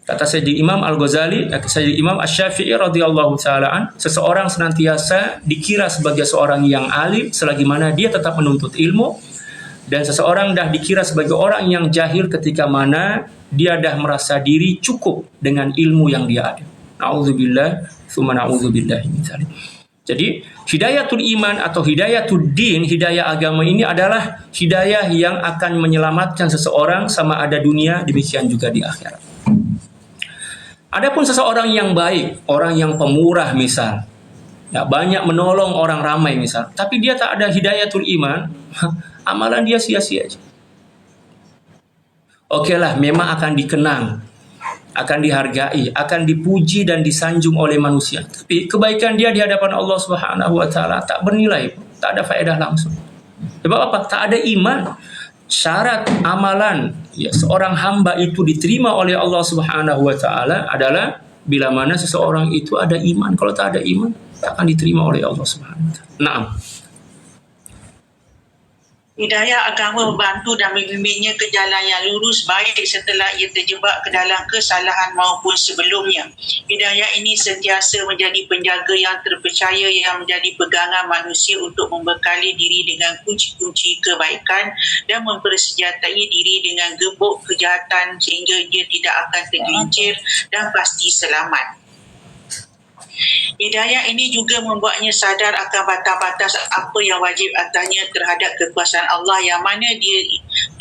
Kata Sayyidina Imam Al-Ghazali, Sayyidina Imam Asy-Syafi'i radhiyallahu ta'ala, seseorang senantiasa dikira sebagai seorang yang alim selagi mana dia tetap menuntut ilmu. Dan seseorang dah dikira sebagai orang yang jahil ketika mana dia dah merasa diri cukup dengan ilmu yang dia ada. Na'udzubillah, tsumma na'udzubillah min dzalik. Jadi, hidayatul iman atau hidayatul din, hidayah agama ini adalah hidayah yang akan menyelamatkan seseorang sama ada dunia, demikian juga di akhirat. Adapun seseorang yang baik, orang yang pemurah misal, banyak menolong orang ramai misal, tapi dia tak ada hidayatul iman, amalan dia sia-sia aja. Okeylah, memang akan dikenang, akan dihargai, akan dipuji dan disanjung oleh manusia. Tapi kebaikan dia di hadapan Allah Subhanahu wa taala tak bernilai, tak ada faedah langsung. Sebab apa? Tak ada iman. Syarat amalan seorang hamba itu diterima oleh Allah Subhanahu wa taala adalah bila mana seseorang itu ada iman. Kalau tak ada iman, tak akan diterima oleh Allah Subhanahu wa taala. Naam. Hidayah agama membantu dan membimbingnya ke jalan yang lurus baik setelah ia terjebak ke dalam kesalahan maupun sebelumnya. Hidayah ini sentiasa menjadi penjaga yang terpercaya yang menjadi pegangan manusia untuk membekali diri dengan kunci-kunci kebaikan dan mempersenjatai diri dengan gebuk kejahatan sehingga ia tidak akan tergelincir dan pasti selamat. Hidayah ini juga membuatnya sadar akan batas-batas apa yang wajib atasnya terhadap kekuasaan Allah yang mana dia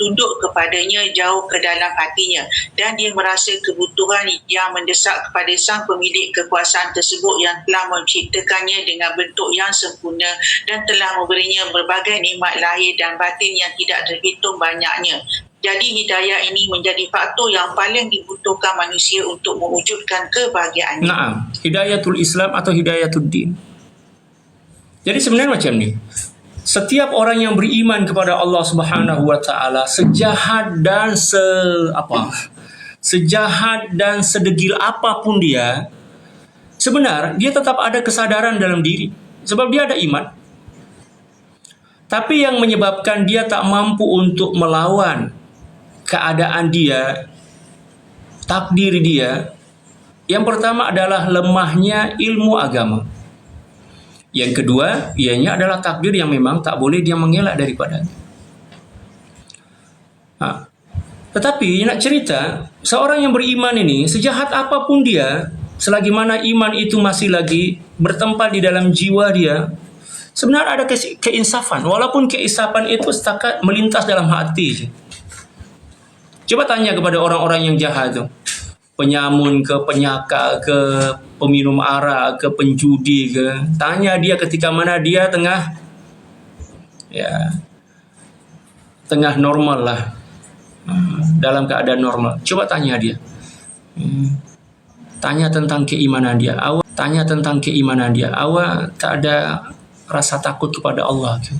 tunduk kepadanya jauh ke dalam hatinya dan dia merasa kebutuhan yang mendesak kepada sang pemilik kekuasaan tersebut yang telah menciptakannya dengan bentuk yang sempurna dan telah memberinya berbagai nikmat lahir dan batin yang tidak terhitung banyaknya. Jadi hidayah ini menjadi faktor yang paling dibutuhkan manusia untuk mewujudkan kebahagiaannya. Naam, hidayatul Islam atau hidayatul din. Jadi sebenarnya macam ni. Setiap orang yang beriman kepada Allah Subhanahu wa taala, sejahat dan sejahat dan sedegil apapun dia, sebenarnya dia tetap ada kesadaran dalam diri sebab dia ada iman. Tapi yang menyebabkan dia tak mampu untuk melawan keadaan dia, takdir dia, yang pertama adalah lemahnya ilmu agama. Yang kedua, ianya adalah takdir yang memang tak boleh dia mengelak daripadanya. Tetapi nak cerita, seorang yang beriman ini, sejahat apapun dia, selagi mana iman itu masih lagi bertempat di dalam jiwa dia, sebenarnya ada keinsafan. Walaupun keinsafan itu setakat melintas dalam hati je. Coba tanya kepada orang-orang yang jahat tu, penyamun ke, penyakal ke, peminum arak ke, penjudi ke, tanya dia ketika mana dia tengah normal lah, dalam keadaan normal. Coba tanya dia, tanya tentang keimanan dia. Awak tak ada rasa takut kepada Allah ke?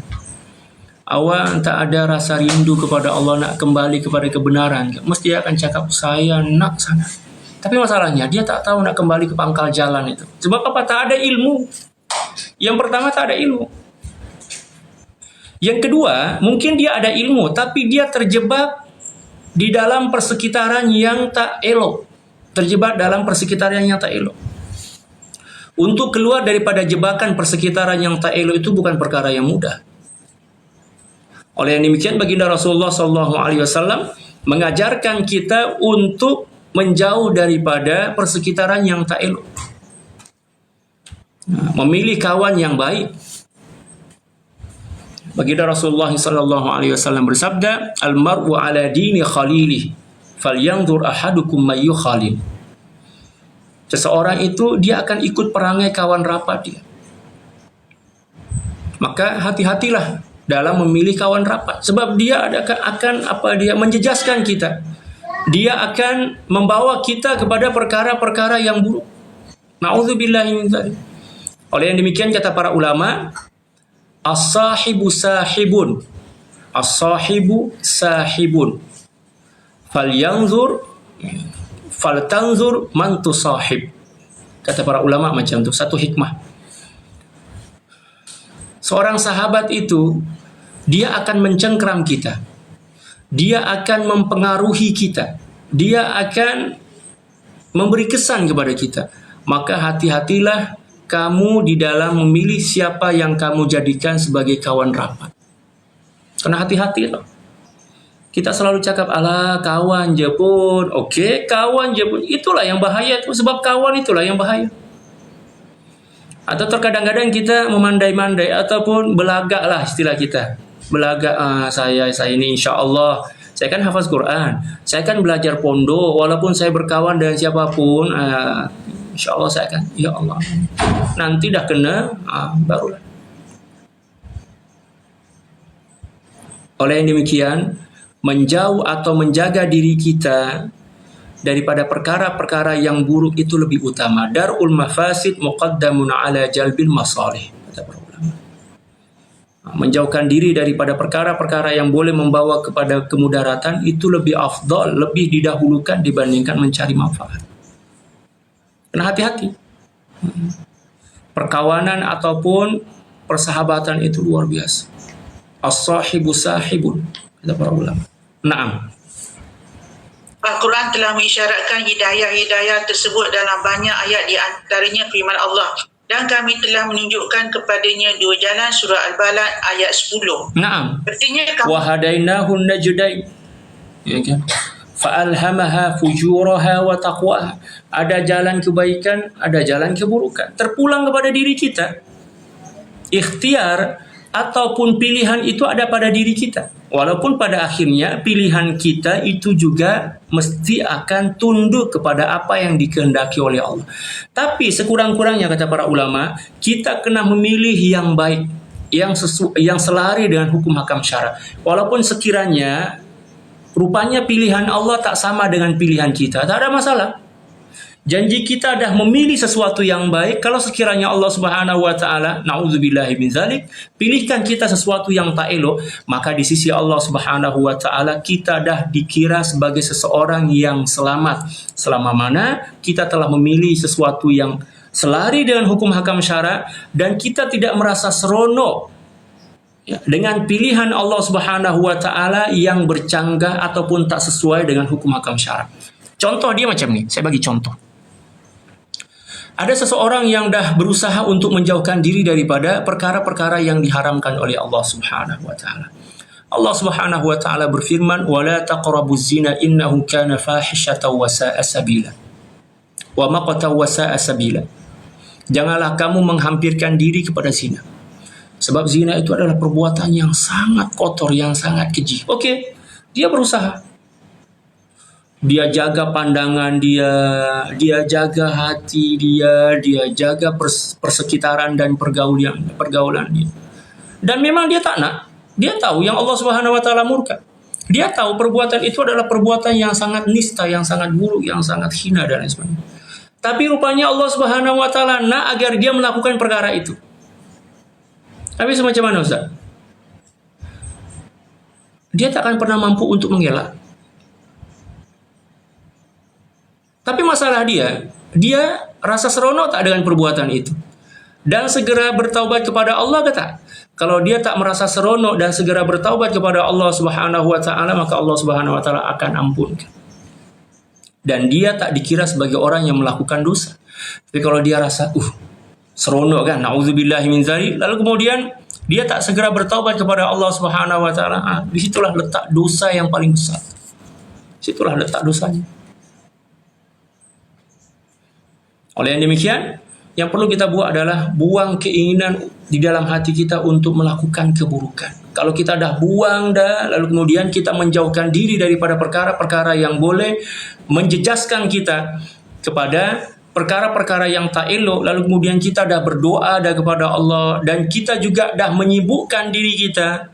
Awak tak ada rasa rindu kepada Allah, nak kembali kepada kebenaran? Mesti dia akan cakap, saya nak sana. Tapi masalahnya, dia tak tahu nak kembali ke pangkal jalan itu. Sebab apa? Tak ada ilmu. Yang pertama, tak ada ilmu. Yang kedua, mungkin dia ada ilmu, tapi dia terjebak di dalam persekitaran yang tak elok. Terjebak dalam persekitaran yang tak elok. Untuk keluar daripada jebakan persekitaran yang tak elok itu bukan perkara yang mudah. Oleh yang demikian, baginda Rasulullah SAW mengajarkan kita untuk menjauh daripada persekitaran yang tak elok. Memilih kawan yang baik. Baginda Rasulullah SAW bersabda, "Al-mar'u ala dini khalilih, falyanzur ahadukum may yukhalil." Seseorang itu dia akan ikut perangai kawan rapat dia. Maka hati-hatilah dalam memilih kawan rapat, sebab dia akan menjejaskan kita. Dia akan membawa kita kepada perkara-perkara yang buruk. Na'udzubillahi min dzalik. Oleh yang demikian kata para ulama, as-sahibu sahibun, as-sahibu sahibun, faltanzur man tusahib. Kata para ulama macam tu, satu hikmah. Seorang sahabat itu, dia akan mencengkram kita. Dia akan mempengaruhi kita. Dia akan memberi kesan kepada kita. Maka hati-hatilah kamu di dalam memilih siapa yang kamu jadikan sebagai kawan rapat. Karena hati-hatilah. Kita selalu cakap, alah kawan je pun. Okey, kawan je pun. Itulah yang bahaya tu. Sebab kawan itulah yang bahaya. Atau terkadang-kadang kita memandai-mandai ataupun belagak lah istilah kita. Belagak, saya ini insya-Allah saya kan hafaz Quran, saya kan belajar pondok, walaupun saya berkawan dengan siapapun, insya-Allah saya akan, ya Allah, nanti dah kena, barulah. Oleh yang demikian, menjauh atau menjaga diri kita daripada perkara-perkara yang buruk itu lebih utama. Dar'ul mafasid muqaddamun ala jalbil masalih, kata para ulama. Menjauhkan diri daripada perkara-perkara yang boleh membawa kepada kemudaratan itu lebih afdal, lebih didahulukan dibandingkan mencari manfaat. Kena hati-hati. Perkawanan ataupun persahabatan itu luar biasa. As-sahibu sahibun, kata para ulama. Naam. Al-Quran telah mengisyaratkan hidayah-hidayah tersebut dalam banyak ayat, di antaranya firman Allah, dan kami telah menunjukkan kepadanya dua jalan, surah Al-Balad ayat 10. Naam. Artinya kamu Wa hadainahu najdain. Ya kan? Fa'alhamaha fujuraha wa taqwaha. Ada jalan kebaikan, ada jalan keburukan. Terpulang kepada diri kita. Ikhtiar ataupun pilihan itu ada pada diri kita. Walaupun pada akhirnya pilihan kita itu juga mesti akan tunduk kepada apa yang dikehendaki oleh Allah. Tapi sekurang-kurangnya, kata para ulama, kita kena memilih yang baik, yang selari dengan hukum hakam syara. Walaupun sekiranya rupanya pilihan Allah tak sama dengan pilihan kita, tak ada masalah. Janji kita dah memilih sesuatu yang baik. Kalau sekiranya Allah Subhanahu wa taala, naudzubillahi min zalik, pilihkan kita sesuatu yang tak elok, maka di sisi Allah Subhanahu wa taala kita dah dikira sebagai seseorang yang selamat. Selama mana kita telah memilih sesuatu yang selari dengan hukum hakam syara dan kita tidak merasa seronok dengan pilihan Allah Subhanahu wa taala yang bercanggah ataupun tak sesuai dengan hukum hakam syara. Contoh dia macam ni, saya bagi contoh. Ada seseorang yang dah berusaha untuk menjauhkan diri daripada perkara-perkara yang diharamkan oleh Allah Subhanahu wa taala. Allah Subhanahu wa taala berfirman, "Wa la taqrabuz zina innahu kana fahishatan wa sa'a sabila." Wa maqta wa sa'a sabila. Janganlah kamu menghampirkan diri kepada zina. Sebab zina itu adalah perbuatan yang sangat kotor, yang sangat keji. Okey, dia berusaha. Dia jaga pandangan dia jaga hati dia jaga persekitaran dan pergaulan dia. Dan memang dia tak nak. Dia tahu yang Allah Subhanahu wa taala murka. Dia tahu perbuatan itu adalah perbuatan yang sangat nista, yang sangat buruk, yang sangat hina dan lain sebagainya. Tapi rupanya Allah Subhanahu wa taala nak agar dia melakukan perkara itu. Tapi semacam mana, Ustaz? Dia tak akan pernah mampu untuk mengelak. Tapi masalah dia rasa seronok tak dengan perbuatan itu. Dan segera bertaubat kepada Allah ke tak? Kalau dia tak merasa seronok dan segera bertaubat kepada Allah Subhanahu wa taala, maka Allah Subhanahu wa taala akan ampunkan. Dan dia tak dikira sebagai orang yang melakukan dosa. Tapi kalau dia rasa seronok kan, naudzubillahi min dzalik, lalu kemudian dia tak segera bertaubat kepada Allah Subhanahu wa taala, disitulah letak dosa yang paling besar. Situlah letak dosanya. Oleh yang demikian, yang perlu kita buat adalah buang keinginan di dalam hati kita untuk melakukan keburukan. Kalau kita dah buang lalu kemudian kita menjauhkan diri daripada perkara-perkara yang boleh menjejaskan kita kepada perkara-perkara yang tak elok, lalu kemudian kita dah berdoa kepada Allah dan kita juga dah menyibukkan diri kita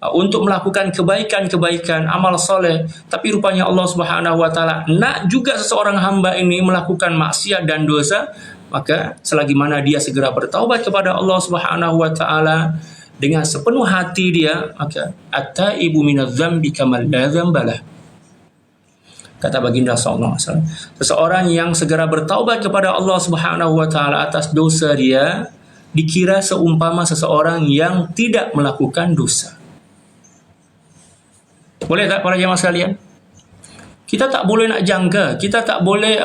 untuk melakukan kebaikan-kebaikan, amal soleh, tapi rupanya Allah Subhanahu wa taala nak juga seseorang hamba ini melakukan maksiat dan dosa, maka selagi mana dia segera bertaubat kepada Allah Subhanahu wa taala dengan sepenuh hati dia, maka at-taibu minadz dzambi kamal la dzambalah. Kata baginda sallallahu alaihi wasallam, seseorang yang segera bertaubat kepada Allah Subhanahu wa taala atas dosa dia dikira seumpama seseorang yang tidak melakukan dosa. Boleh tak para jemaah sekalian? Kita tak boleh nak jangka, kita tak boleh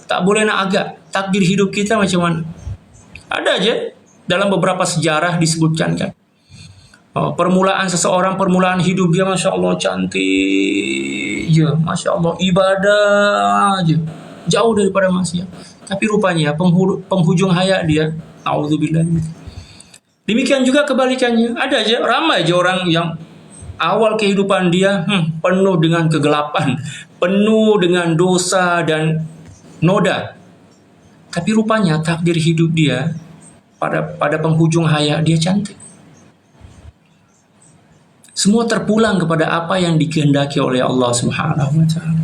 tak boleh nak agak takdir hidup kita macam mana. Ada aja dalam beberapa sejarah disebutkan kan. Permulaan seseorang, permulaan hidup dia Masya Allah cantik je, Masya Allah ibadah je, jauh daripada maksiat. Tapi rupanya penghujung hayat dia, naudzubillah. Demikian juga kebalikannya. Ada aja, ramai aja orang yang awal kehidupan dia penuh dengan kegelapan, penuh dengan dosa dan noda. Tapi rupanya takdir hidup dia pada penghujung hayat dia cantik. Semua terpulang kepada apa yang dikehendaki oleh Allah Subhanahu wa taala.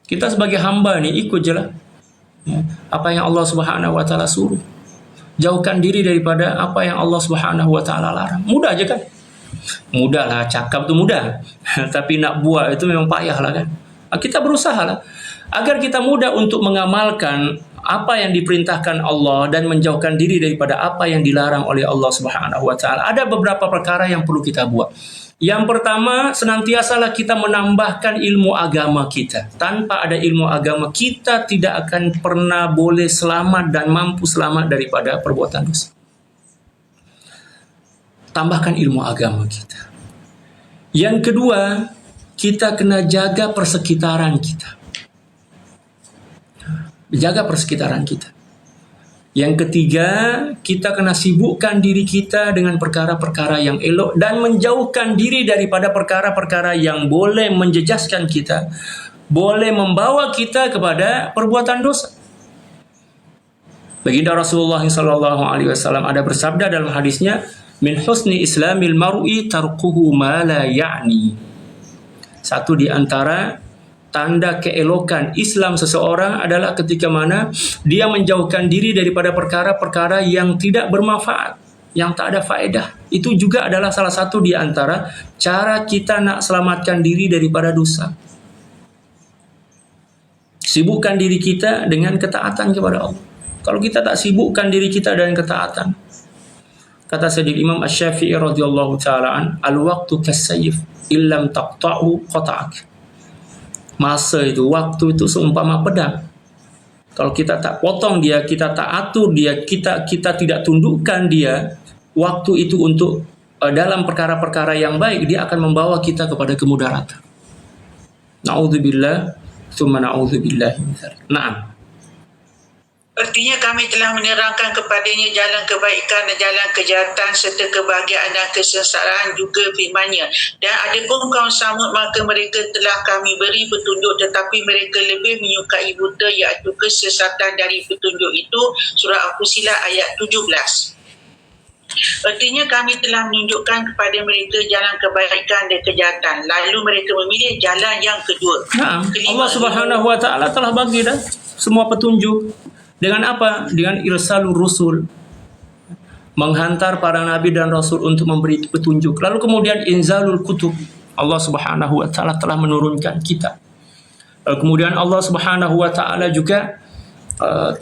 Kita sebagai hamba nih ikut je lah. Ya, apa yang Allah Subhanahu wa taala suruh. Jauhkan diri daripada apa yang Allah Subhanahu wa taala larang. Mudah aja kan? Mudah lah, cakap tu mudah. Tapi nak buat itu memang payah lah kan. Kita berusaha lah agar kita mudah untuk mengamalkan apa yang diperintahkan Allah dan menjauhkan diri daripada apa yang dilarang oleh Allah Subhanahu wa taala. Ada beberapa perkara yang perlu kita buat. Yang pertama, senantiasalah kita menambahkan ilmu agama kita. Tanpa ada ilmu agama, kita tidak akan pernah boleh selamat dan mampu selamat daripada perbuatan dosa. Tambahkan ilmu agama kita. Yang kedua, kita kena jaga persekitaran kita. Jaga persekitaran kita. Yang ketiga, kita kena sibukkan diri kita dengan perkara-perkara yang elok dan menjauhkan diri daripada perkara-perkara yang boleh menjejaskan kita, boleh membawa kita kepada perbuatan dosa. Baginda Rasulullah SAW ada bersabda dalam hadisnya, min husni islamil mar'i tarkuhu ma la ya'ni. Satu di antara tanda keelokan Islam seseorang adalah ketika mana dia menjauhkan diri daripada perkara-perkara yang tidak bermanfaat, yang tak ada faedah. Itu juga adalah salah satu di antara cara kita nak selamatkan diri daripada dosa. Sibukkan diri kita dengan ketaatan kepada Allah. Kalau kita tak sibukkan diri kita dengan ketaatan, kata Sayyidina Imam Asy-Syafi'i radhiyallahu ta'ala an, al-waqtu kas-sayf illam taqta'u qata'ak. Masa itu, waktu itu seumpama pedang. Kalau kita tak potong dia, kita tak atur dia, kita tidak tundukkan dia, waktu itu untuk dalam perkara-perkara yang baik, dia akan membawa kita kepada kemudaratan. Na'udzubillah, tsumma na'udzubillah min dzalik. Naam. Artinya kami telah menerangkan kepadanya jalan kebaikan dan jalan kejahatan serta kebahagiaan dan kesengsaraan juga firman-Nya. Dan adapun kaum Samud, maka mereka telah kami beri petunjuk tetapi mereka lebih menyukai buta, iaitu kesesatan dari petunjuk itu. Surah Al-Fussilat ayat 17. Artinya kami telah menunjukkan kepada mereka jalan kebaikan dan kejahatan, lalu mereka memilih jalan yang kedua. Allah Subhanahu wa taala telah bagi dah semua petunjuk. Dengan apa? Dengan irsalur rusul, menghantar para nabi dan rasul untuk memberi petunjuk. Lalu kemudian inzalul kutub, Allah Subhanahu wa taala telah menurunkan kitab. Lalu kemudian Allah Subhanahu wa taala juga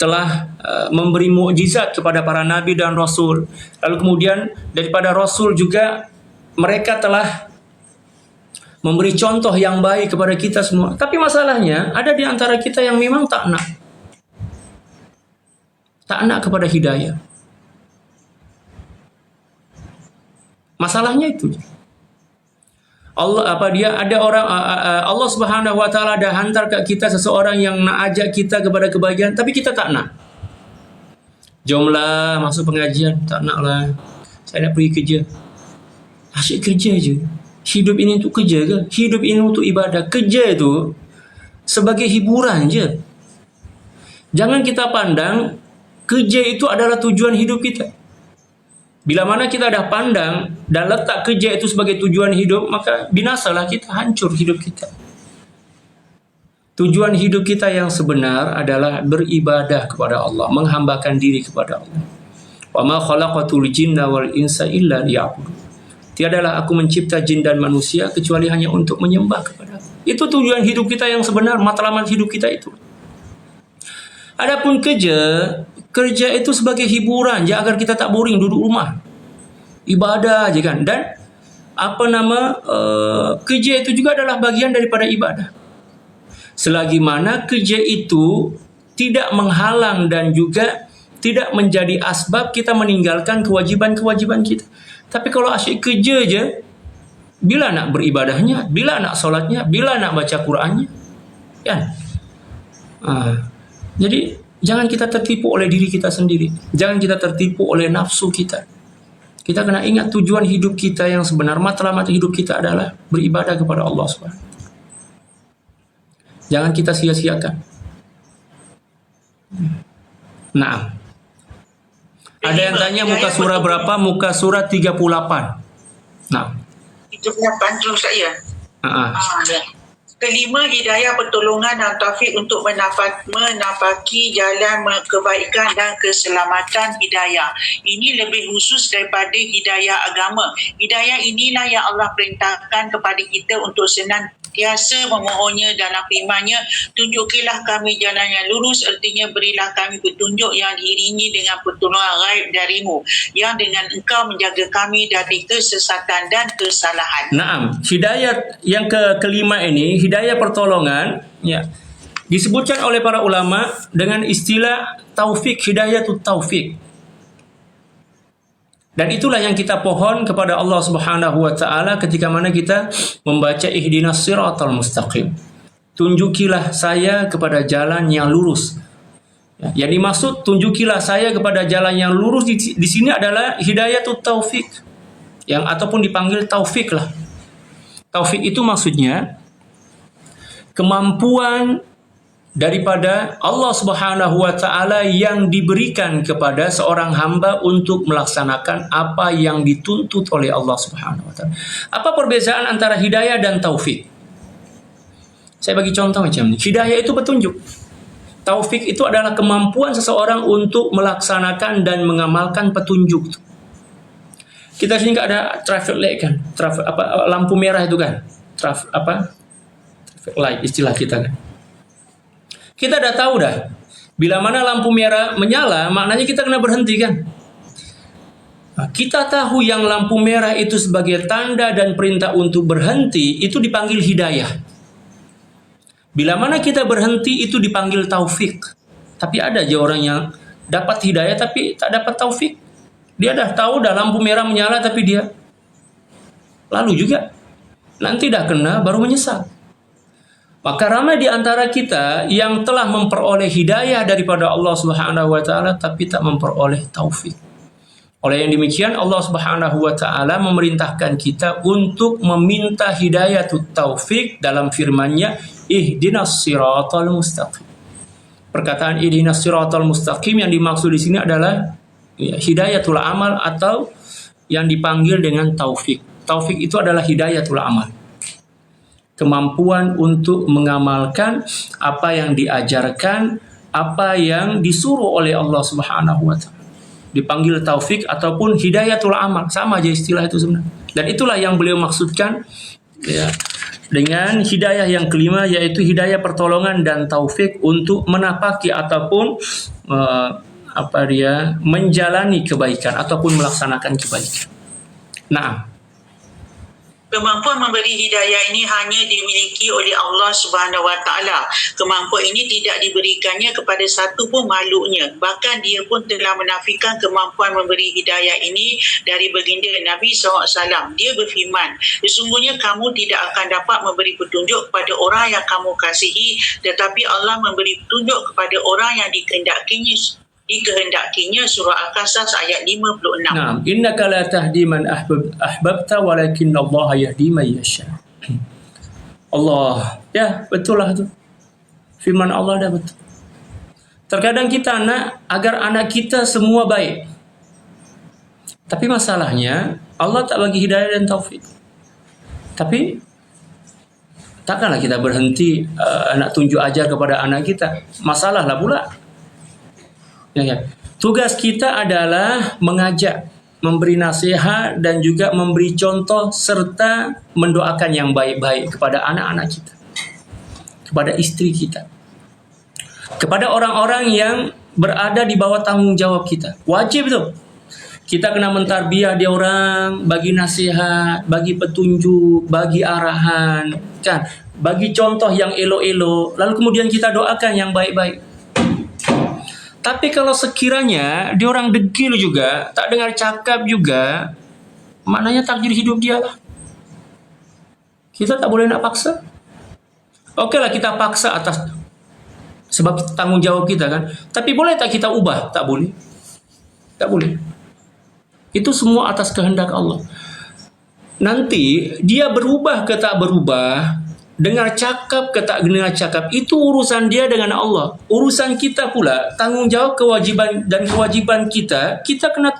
telah memberi mukjizat kepada para nabi dan rasul. Lalu kemudian daripada rasul juga mereka telah memberi contoh yang baik kepada kita semua. Tapi masalahnya ada di antara kita yang memang tak nak kepada hidayah. Masalahnya itu. Allah Subhanahu wa taala dah hantar ke kita seseorang yang nak ajak kita kepada kebahagiaan, tapi kita tak nak. Jomlah masuk pengajian, tak naklah. Saya nak pergi kerja. Asyik kerja je. Hidup ini untuk kerja ke? Hidup ini untuk ibadah. Kerja itu sebagai hiburan je. Jangan kita pandang kerja itu adalah tujuan hidup kita. Bila mana kita dah pandang dan letak kerja itu sebagai tujuan hidup, maka binasalah kita, hancur hidup kita. Tujuan hidup kita yang sebenar adalah beribadah kepada Allah, menghambakan diri kepada Allah. Wa ma khalaqatul jinna wal insa illa liya'budun. Tiadalah aku mencipta jin dan manusia kecuali hanya untuk menyembah kepada Aku. Itu tujuan hidup kita yang sebenar, matlamat hidup kita itu. Adapun kerja itu sebagai hiburan je agar kita tak boring duduk rumah. Ibadah je kan. Dan kerja itu juga adalah bagian daripada ibadah. Selagi mana kerja itu tidak menghalang dan juga tidak menjadi asbab kita meninggalkan kewajiban-kewajiban kita. Tapi kalau asyik kerja je, bila nak beribadahnya, bila nak solatnya, bila nak baca Qurannya, kan? Jadi jangan kita tertipu oleh diri kita sendiri. Jangan kita tertipu oleh nafsu kita. Kita kena ingat tujuan hidup kita yang sebenar, matlamat hidup kita adalah beribadah kepada Allah SWT. Jangan kita sia-siakan. Nah, ada yang tanya muka surah berapa? Muka surah 38. Nah. Itu punya pantun saya. Ya. Kelima, hidayah pertolongan dan taufik untuk menapaki jalan kebaikan dan keselamatan hidayah. Ini lebih khusus daripada hidayah agama. Hidayah inilah yang Allah perintahkan kepada kita untuk senantiasa memohonnya dalam firman-Nya, tunjukilah kami jalan yang lurus, artinya berilah kami petunjuk yang diiringi dengan pertolongan ghaib darimu, yang dengan engkau menjaga kami dari kesesatan dan kesalahan. Naam, hidayah yang kelima ini, hidayah pertolongan, ya, disebutkan oleh para ulama dengan istilah taufik, hidayatut taufik. Dan itulah yang kita pohon kepada Allah Subhanahu wa taala ketika mana kita membaca ihdinas siratal mustaqim. Tunjukilah saya kepada jalan yang lurus. Ya, yang dimaksud tunjukilah saya kepada jalan yang lurus di sini adalah hidayatut taufik. Yang ataupun dipanggil taufik lah. Taufik itu maksudnya kemampuan daripada Allah Subhanahu wa taala yang diberikan kepada seorang hamba untuk melaksanakan apa yang dituntut oleh Allah Subhanahu wa taala. Apa perbezaan antara hidayah dan taufik? Saya bagi contoh macam ini. Hidayah itu petunjuk. Taufik itu adalah kemampuan seseorang untuk melaksanakan dan mengamalkan petunjuk. Kita sini nggak ada traffic light kan? Lampu merah itu kan? Traffic light istilah kita kan? Kita dah tahu dah, bila mana lampu merah menyala, maknanya kita kena berhenti kan? Nah, kita tahu yang lampu merah itu sebagai tanda dan perintah untuk berhenti, itu dipanggil hidayah. Bila mana kita berhenti, itu dipanggil taufik. Tapi ada aja orang yang dapat hidayah tapi tak dapat taufik. Dia dah tahu dah lampu merah menyala tapi dia lalu juga. Nanti dah kena baru menyesal. Maka ramai di antara kita yang telah memperoleh hidayah daripada Allah Subhanahu wa taala tapi tak memperoleh taufik. Oleh yang demikian Allah Subhanahu wa taala memerintahkan kita untuk meminta hidayatut taufik dalam firman-Nya, ihdinas siratal mustaqim. Perkataan ihdinas siratal mustaqim yang dimaksud di sini adalah hidayatul amal atau yang dipanggil dengan taufik. Taufik itu adalah hidayatul amal. Kemampuan untuk mengamalkan apa yang diajarkan, apa yang disuruh oleh Allah Subhanahu wa taala. Dipanggil taufik ataupun hidayatul amal, sama aja istilah itu sebenarnya. Dan itulah yang beliau maksudkan ya, dengan hidayah yang kelima, yaitu hidayah pertolongan dan taufik untuk menapaki ataupun menjalani kebaikan ataupun melaksanakan kebaikan. Nah, kemampuan memberi hidayah ini hanya dimiliki oleh Allah Subhanahu wa taala. Kemampuan ini tidak diberikannya kepada satu pun makhluknya. Bahkan dia pun telah menafikan kemampuan memberi hidayah ini dari baginda Nabi SAW. Dia berfirman, sesungguhnya kamu tidak akan dapat memberi petunjuk kepada orang yang kamu kasihi, tetapi Allah memberi petunjuk kepada orang yang dikehendakinya, surah Al-Qasas ayat 56. Naam, innaka la tahdi man ahbabta walakinna Allah yahdi man yasha. Allah, ya betul lah tu. Firman Allah dah betul. Terkadang kita nak agar anak kita semua baik. Tapi masalahnya Allah tak bagi hidayah dan taufik. Tapi takkanlah kita berhenti nak tunjuk ajar kepada anak kita. Masalah lah pula. Ya. Tugas kita adalah mengajak, memberi nasihat dan juga memberi contoh serta mendoakan yang baik-baik kepada anak-anak kita, kepada istri kita, kepada orang-orang yang berada di bawah tanggung jawab kita. Wajib tu. Kita kena mentarbiyah dia orang, bagi nasihat, bagi petunjuk, bagi arahan, kan? Bagi contoh yang elok-elok, lalu kemudian kita doakan yang baik-baik. Tapi kalau sekiranya dia orang degil juga, tak dengar cakap juga, maknanya takdir hidup dia lah. Kita tak boleh nak paksa. Okeylah kita paksa atas sebab tanggung jawab kita kan. Tapi boleh tak kita ubah? Tak boleh. Tak boleh. Itu semua atas kehendak Allah. Nanti dia berubah ke tak berubah, dengar cakap ke tak dengar cakap, itu urusan dia dengan Allah. Urusan kita pula, tanggung jawab, kewajiban dan kewajiban kita kena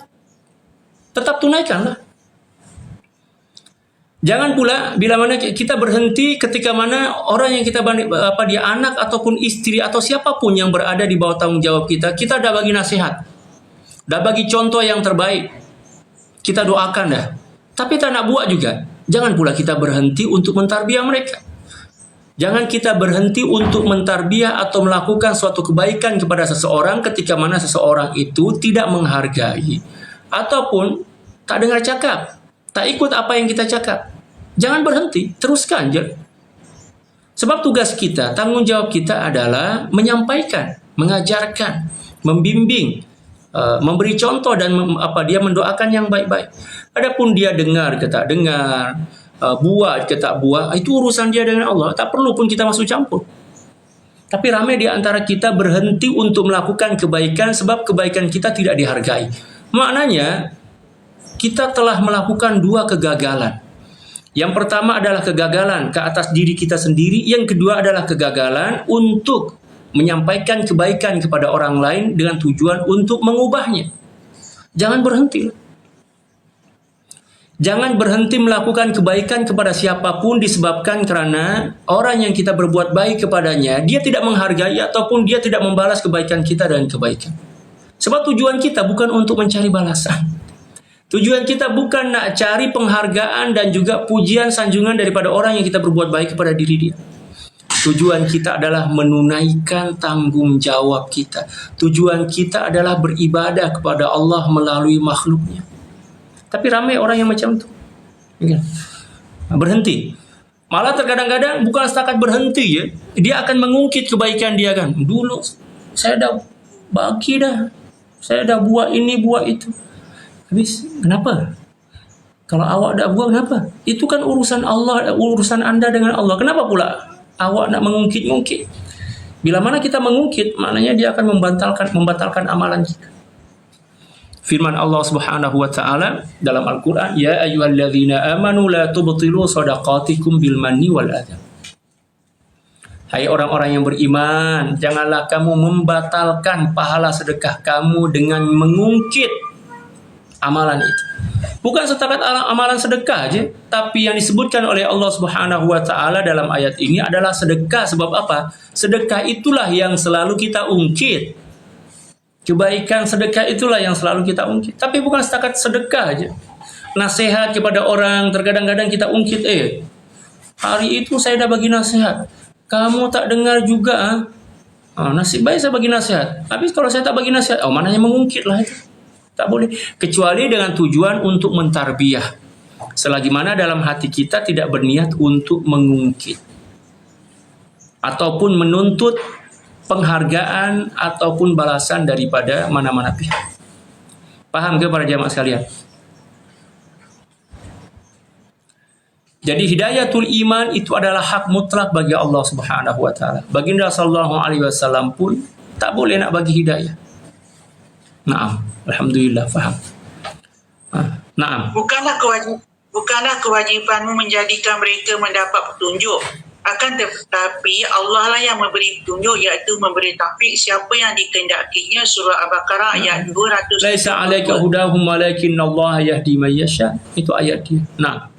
tetap tunaikan lah. Jangan pula bila mana kita berhenti ketika mana orang yang kita dia anak ataupun istri atau siapapun yang berada di bawah tanggung jawab kita dah bagi nasihat, dah bagi contoh yang terbaik, kita doakan dah. Tapi tak nak buat juga. Jangan pula kita berhenti untuk mentarbiah mereka. Jangan kita berhenti untuk mentarbiah atau melakukan suatu kebaikan kepada seseorang ketika mana seseorang itu tidak menghargai ataupun tak dengar cakap, tak ikut apa yang kita cakap. Jangan berhenti, teruskan je. Sebab tugas kita, tanggung jawab kita adalah menyampaikan, mengajarkan, membimbing, memberi contoh dan dia mendoakan yang baik-baik. Adapun dia dengar ke tak dengar, buat ke tak buat, itu urusan dia dengan Allah. Tak perlu pun kita masuk campur. Tapi ramai di antara kita berhenti untuk melakukan kebaikan sebab kebaikan kita tidak dihargai. Maknanya kita telah melakukan dua kegagalan. Yang pertama adalah kegagalan ke atas diri kita sendiri. Yang kedua adalah kegagalan untuk menyampaikan kebaikan kepada orang lain dengan tujuan untuk mengubahnya. Jangan berhenti. Jangan berhenti melakukan kebaikan kepada siapapun disebabkan kerana orang yang kita berbuat baik kepadanya, dia tidak menghargai ataupun dia tidak membalas kebaikan kita dengan kebaikan. Sebab tujuan kita bukan untuk mencari balasan. Tujuan kita bukan nak cari penghargaan dan juga pujian sanjungan daripada orang yang kita berbuat baik kepada diri dia. Tujuan kita adalah menunaikan tanggung jawab kita. Tujuan kita adalah beribadah kepada Allah melalui makhluknya. Tapi ramai orang yang macam tu. Berhenti. Malah terkadang-kadang bukan setakat berhenti ya. Dia akan mengungkit kebaikan dia kan. Dulu saya dah bagi dah. Saya dah buat ini, buat itu. Habis, kenapa? Kalau awak dah buat, kenapa? Itu kan urusan Allah, urusan anda dengan Allah. Kenapa pula awak nak mengungkit-ungkit? Bila mana kita mengungkit, maknanya dia akan membatalkan amalan kita. Firman Allah Subhanahu wa taala dalam Al-Qur'an, ya ayyuhalladzina amanu la tubtilu shadaqatikum bil manni wal adha. Hai orang-orang yang beriman, janganlah kamu membatalkan pahala sedekah kamu dengan mengungkit amalan itu. Bukan setakat amalan sedekah aja, tapi yang disebutkan oleh Allah Subhanahu wa taala dalam ayat ini adalah sedekah. Sebab apa? Sedekah itulah yang selalu kita ungkit. Kebaikan sedekah itulah yang selalu kita ungkit. Tapi bukan setakat sedekah aja. Nasihat kepada orang terkadang-kadang kita ungkit, hari itu saya dah bagi nasihat, kamu tak dengar juga. Nasib baik saya bagi nasihat. Habis kalau saya tak bagi nasihat, mananya mengungkit lah itu. Tak boleh. Kecuali dengan tujuan untuk mentarbiah. Selagi mana dalam hati kita tidak berniat untuk mengungkit. Ataupun menuntut penghargaan ataupun balasan daripada mana-mana pihak. Paham ke para jamaah sekalian? Jadi hidayatul iman itu adalah hak mutlak bagi Allah Subhanahu wa taala. Baginda sallallahu alaihi wasallam pun tak boleh nak bagi hidayah. Naam. Alhamdulillah, faham. Naam. Bukanlah kewajipanmu menjadikan mereka mendapat petunjuk. Akan tetapi Allah lah yang memberi petunjuk, iaitu memberi taufik siapa yang dikehendakinya. Surah Al-Baqarah ayat 200. Laisa 'alaika hudahum walakinnallaha yahdi man yasha. Itu ayat dia. Nah.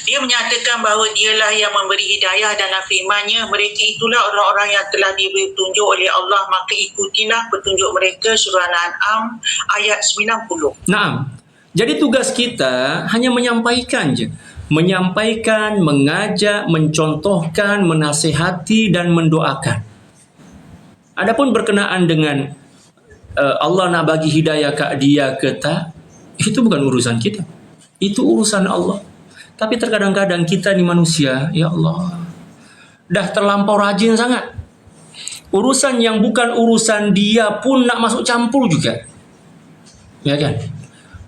Dia menyatakan bahawa dialah yang memberi hidayah dalam firman-Nya. Mereka itulah orang-orang yang telah diberi petunjuk oleh Allah, maka ikutilah petunjuk mereka. Surah Al-An'am ayat 90. Naam. Jadi tugas kita hanya menyampaikan je. Menyampaikan, mengajak, mencontohkan, menasihati dan mendoakan. Adapun berkenaan dengan Allah nak bagi hidayah ke dia ke tak, itu bukan urusan kita. Itu urusan Allah. Tapi terkadang-kadang kita ni manusia, ya Allah, dah terlampau rajin sangat. Urusan yang bukan urusan dia pun nak masuk campur juga. Ya kan?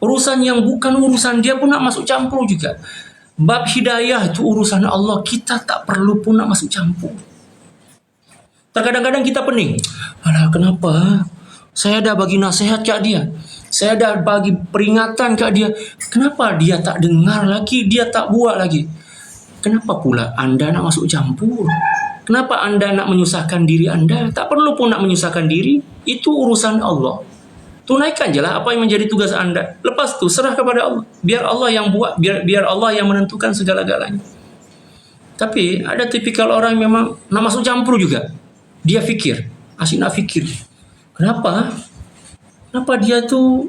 Urusan yang bukan urusan dia pun nak masuk campur juga. Bab hidayah itu urusan Allah, kita tak perlu pun nak masuk campur. Terkadang-kadang kita pening. Alah, kenapa? Saya dah bagi nasihat kat dia. Saya dah bagi peringatan kat dia. Kenapa dia tak dengar lagi? Dia tak buat lagi. Kenapa pula anda nak masuk campur? Kenapa anda nak menyusahkan diri anda? Tak perlu pun nak menyusahkan diri. Itu urusan Allah. Tunaikan jelah apa yang menjadi tugas Anda. Lepas itu serah kepada Allah. Biar Allah yang buat, biar Allah yang menentukan segala-galanya. Tapi ada tipikal orang yang memang nak masuk campur juga. Dia fikir, asyik nak fikir. Kenapa? Kenapa dia tuh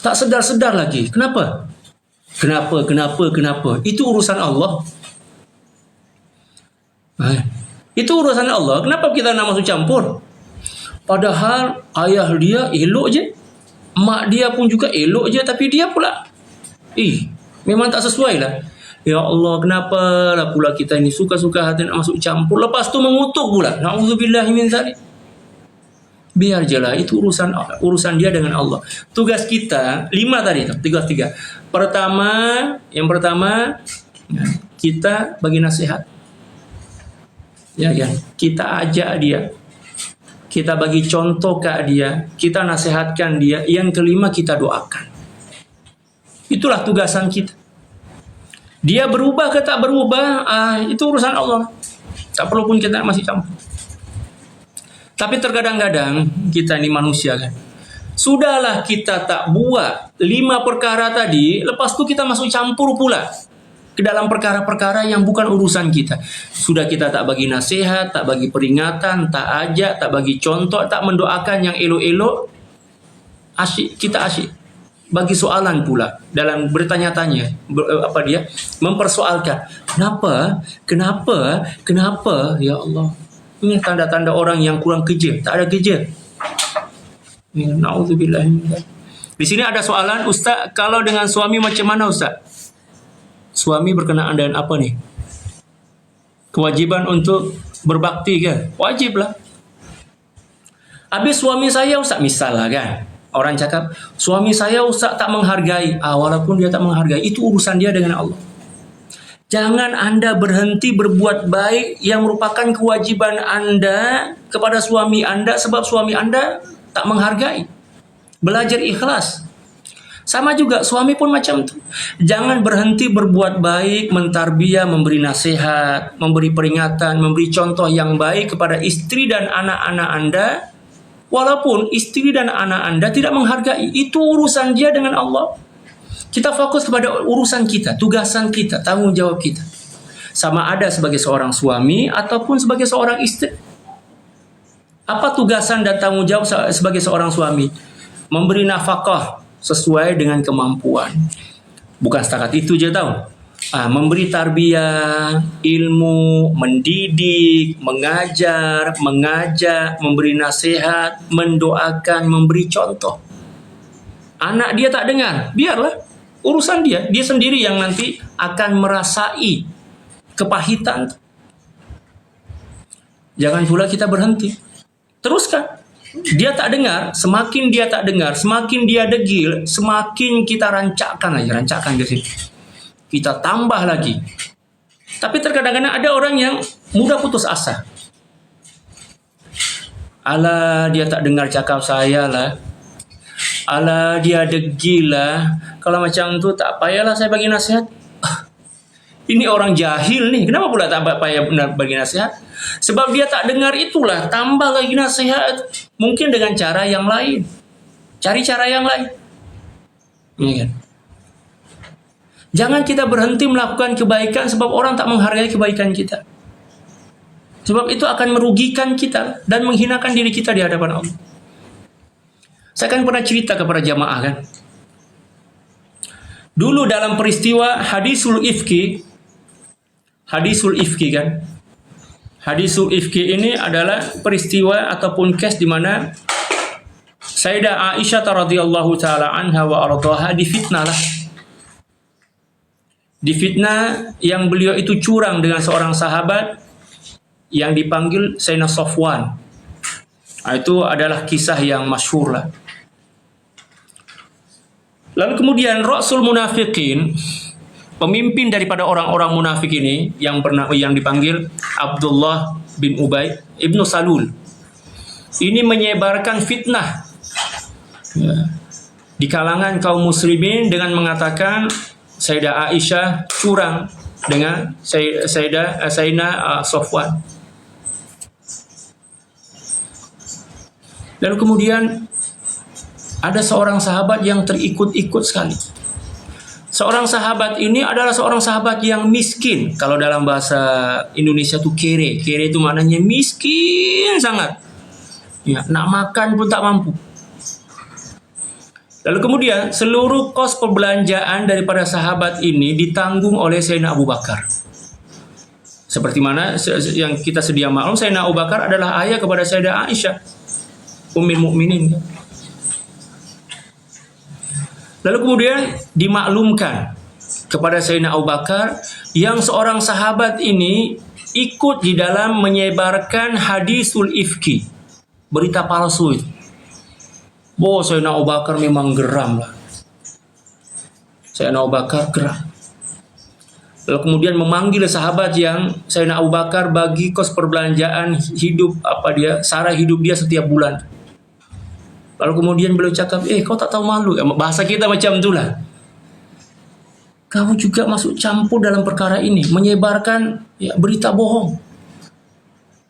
tak sedar-sedar lagi? Kenapa? Kenapa? Itu urusan Allah. Itu urusan Allah. Kenapa kita nak masuk campur? Padahal ayah dia elok je. Mak dia pun juga elok je. Tapi dia pula memang tak sesuai lah. Ya Allah, kenapa lah pula kita ni suka-suka hati nak masuk campur. Lepas tu mengutuk pula. Na'udzubillahi min dzalik. Biar je lah. Itu urusan dia dengan Allah. Tugas kita 5 tadi. Tugas 3. Yang pertama kita bagi nasihat. Ya. Kita ajak dia. Kita bagi contoh ke dia, kita nasihatkan dia. Yang kelima, kita doakan. Itulah tugasan kita. Dia berubah ke tak berubah, itu urusan Allah. Tak perlu pun kita masih campur. Tapi terkadang-kadang kita ini manusia kan. Sudahlah kita tak buat 5 perkara tadi, lepas tu kita masuk campur pula ke dalam perkara-perkara yang bukan urusan kita. Sudah kita tak bagi nasihat, tak bagi peringatan, tak ajak, tak bagi contoh, tak mendoakan yang elok-elok. Kita asyik bagi soalan pula dalam bertanya-tanya, mempersoalkan. Kenapa? Ya Allah. Ini tanda-tanda orang yang kurang kerja, tak ada kerja. Na'udzubillah. Di sini ada soalan, Ustaz, kalau dengan suami macam mana Ustaz? Suami berkenaan dengan apa nih? Kewajiban untuk berbakti kan? Wajib lah. Habis suami saya Ustaz, misal lah kan, orang cakap suami saya Ustaz tak menghargai. Walaupun dia tak menghargai, itu urusan dia dengan Allah. Jangan Anda berhenti berbuat baik yang merupakan kewajiban Anda kepada suami Anda sebab suami Anda tak menghargai. Belajar ikhlas. Sama juga suami pun macam tu. Jangan berhenti berbuat baik, mentarbiyah, memberi nasihat, memberi peringatan, memberi contoh yang baik kepada istri dan anak-anak Anda. Walaupun istri dan anak Anda tidak menghargai, itu urusan dia dengan Allah. Kita fokus kepada urusan kita, tugasan kita, tanggung jawab kita. Sama ada sebagai seorang suami ataupun sebagai seorang istri. Apa tugasan dan tanggung jawab sebagai seorang suami? Memberi nafkah sesuai dengan kemampuan. Bukan setakat itu je tau. Memberi tarbiyah, ilmu, mendidik, mengajar, mengajak, memberi nasihat, mendoakan, memberi contoh. Anak dia tak dengar, biarlah. Urusan dia. Dia sendiri yang nanti akan merasai kepahitan. Jangan pula kita berhenti. Teruskan. Dia tak dengar, semakin dia tak dengar, semakin dia degil, semakin kita rancakkan ke sini. Kita tambah lagi. Tapi terkadang-kadang ada orang yang mudah putus asa. Alah, dia tak dengar cakap saya lah. Alah, dia degil lah. Kalau macam tu tak payahlah saya bagi nasihat. Ini orang jahil nih. Kenapa pula tak payah bagi nasihat? Sebab dia tak dengar itulah. Tambah lagi nasihat. Mungkin dengan cara yang lain. Cari cara yang lain. Ini kan. Jangan kita berhenti melakukan kebaikan sebab orang tak menghargai kebaikan kita. Sebab itu akan merugikan kita dan menghinakan diri kita di hadapan Allah. Saya kan pernah cerita kepada jamaah kan. Dulu dalam peristiwa Hadisul Ifki kan. Hadisul Ifki ini adalah peristiwa ataupun kes di mana Sayyidah Aisyah radhiyallahu taala anha wa ardhaha difitnah lah. Difitnah yang beliau itu curang dengan seorang sahabat yang dipanggil Sayyidina Safwan. Itu adalah kisah yang masyhur lah. Lalu kemudian Rasul Munafikin, pemimpin daripada orang-orang munafik ini yang dipanggil Abdullah bin Ubay ibnu Salul, ini menyebarkan fitnah di kalangan kaum muslimin dengan mengatakan Sayyidah Aisyah curang dengan Sayyidina Safwan. Lalu kemudian ada seorang sahabat yang terikut-ikut sekali. Seorang sahabat ini adalah seorang sahabat yang miskin. Kalau dalam bahasa Indonesia itu kere. Kere itu maknanya miskin sangat. Ya, nak makan pun tak mampu. Lalu kemudian seluruh kos perbelanjaan daripada sahabat ini ditanggung oleh Sayyidina Abu Bakar. Seperti mana yang kita sedia maklum, Sayyidina Abu Bakar adalah ayah kepada Sayyidah Aisyah, Ummul Mukminin. Lalu kemudian dimaklumkan kepada Sayyidina Abu Bakar yang seorang sahabat ini ikut di dalam menyebarkan hadisul ifki, berita palsu itu. Sayyidina Abu Bakar memang geram lah. Sayyidina Abu Bakar geram. Lalu kemudian memanggil sahabat yang Sayyidina Abu Bakar bagi kos perbelanjaan hidup sara hidup dia setiap bulan. Lalu kemudian beliau cakap, kau tak tahu malu. Bahasa kita macam itulah. Kamu juga masuk campur dalam perkara ini, menyebarkan berita bohong.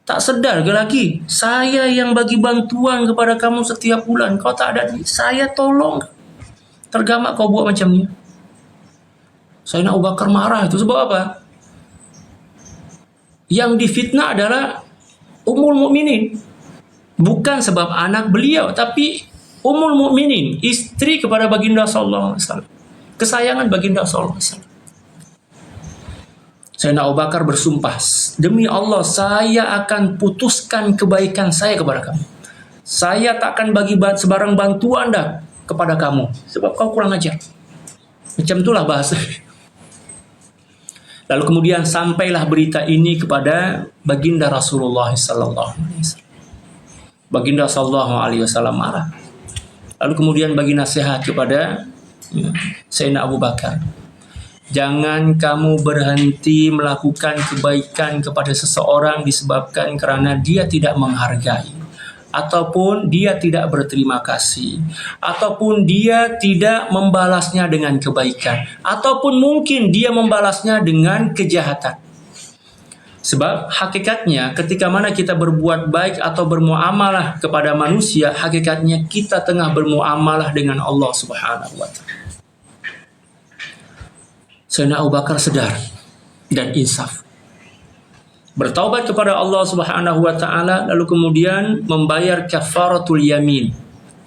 Tak sedar ke lagi, saya yang bagi bantuan kepada kamu setiap bulan, kau tak ada, saya tolong. Tergamak kau buat macam ni. Sayyidina Abu Bakar marah itu sebab apa? Yang difitnah adalah Ummul Mukminin. Bukan sebab anak beliau, tapi Ummul Mukminin, istri kepada baginda sallallahu alaihi wasallam. Kesayangan baginda sallallahu alaihi wasallam. Sayyidina Abu Bakar bersumpah, demi Allah saya akan putuskan kebaikan saya kepada kamu. Saya tak akan bagi sebarang bantuan dah kepada kamu sebab kau kurang ajar. Macam itulah bahasa. Lalu kemudian sampailah berita ini kepada baginda Rasulullah sallallahu alaihi wasallam. Baginda sallallahu alaihi wasallam marah. Lalu kemudian bagi nasihat kepada Sayyidina Abu Bakar. Jangan kamu berhenti melakukan kebaikan kepada seseorang disebabkan kerana dia tidak menghargai, ataupun dia tidak berterima kasih, ataupun dia tidak membalasnya dengan kebaikan, ataupun mungkin dia membalasnya dengan kejahatan. Sebab hakikatnya ketika mana kita berbuat baik atau bermuamalah kepada manusia, hakikatnya kita tengah bermuamalah dengan Allah Subhanahu wa taala. Sayyidina Abu Bakar sedar dan insaf. Bertaubat kepada Allah Subhanahu wa taala, lalu kemudian membayar kafaratul yamin,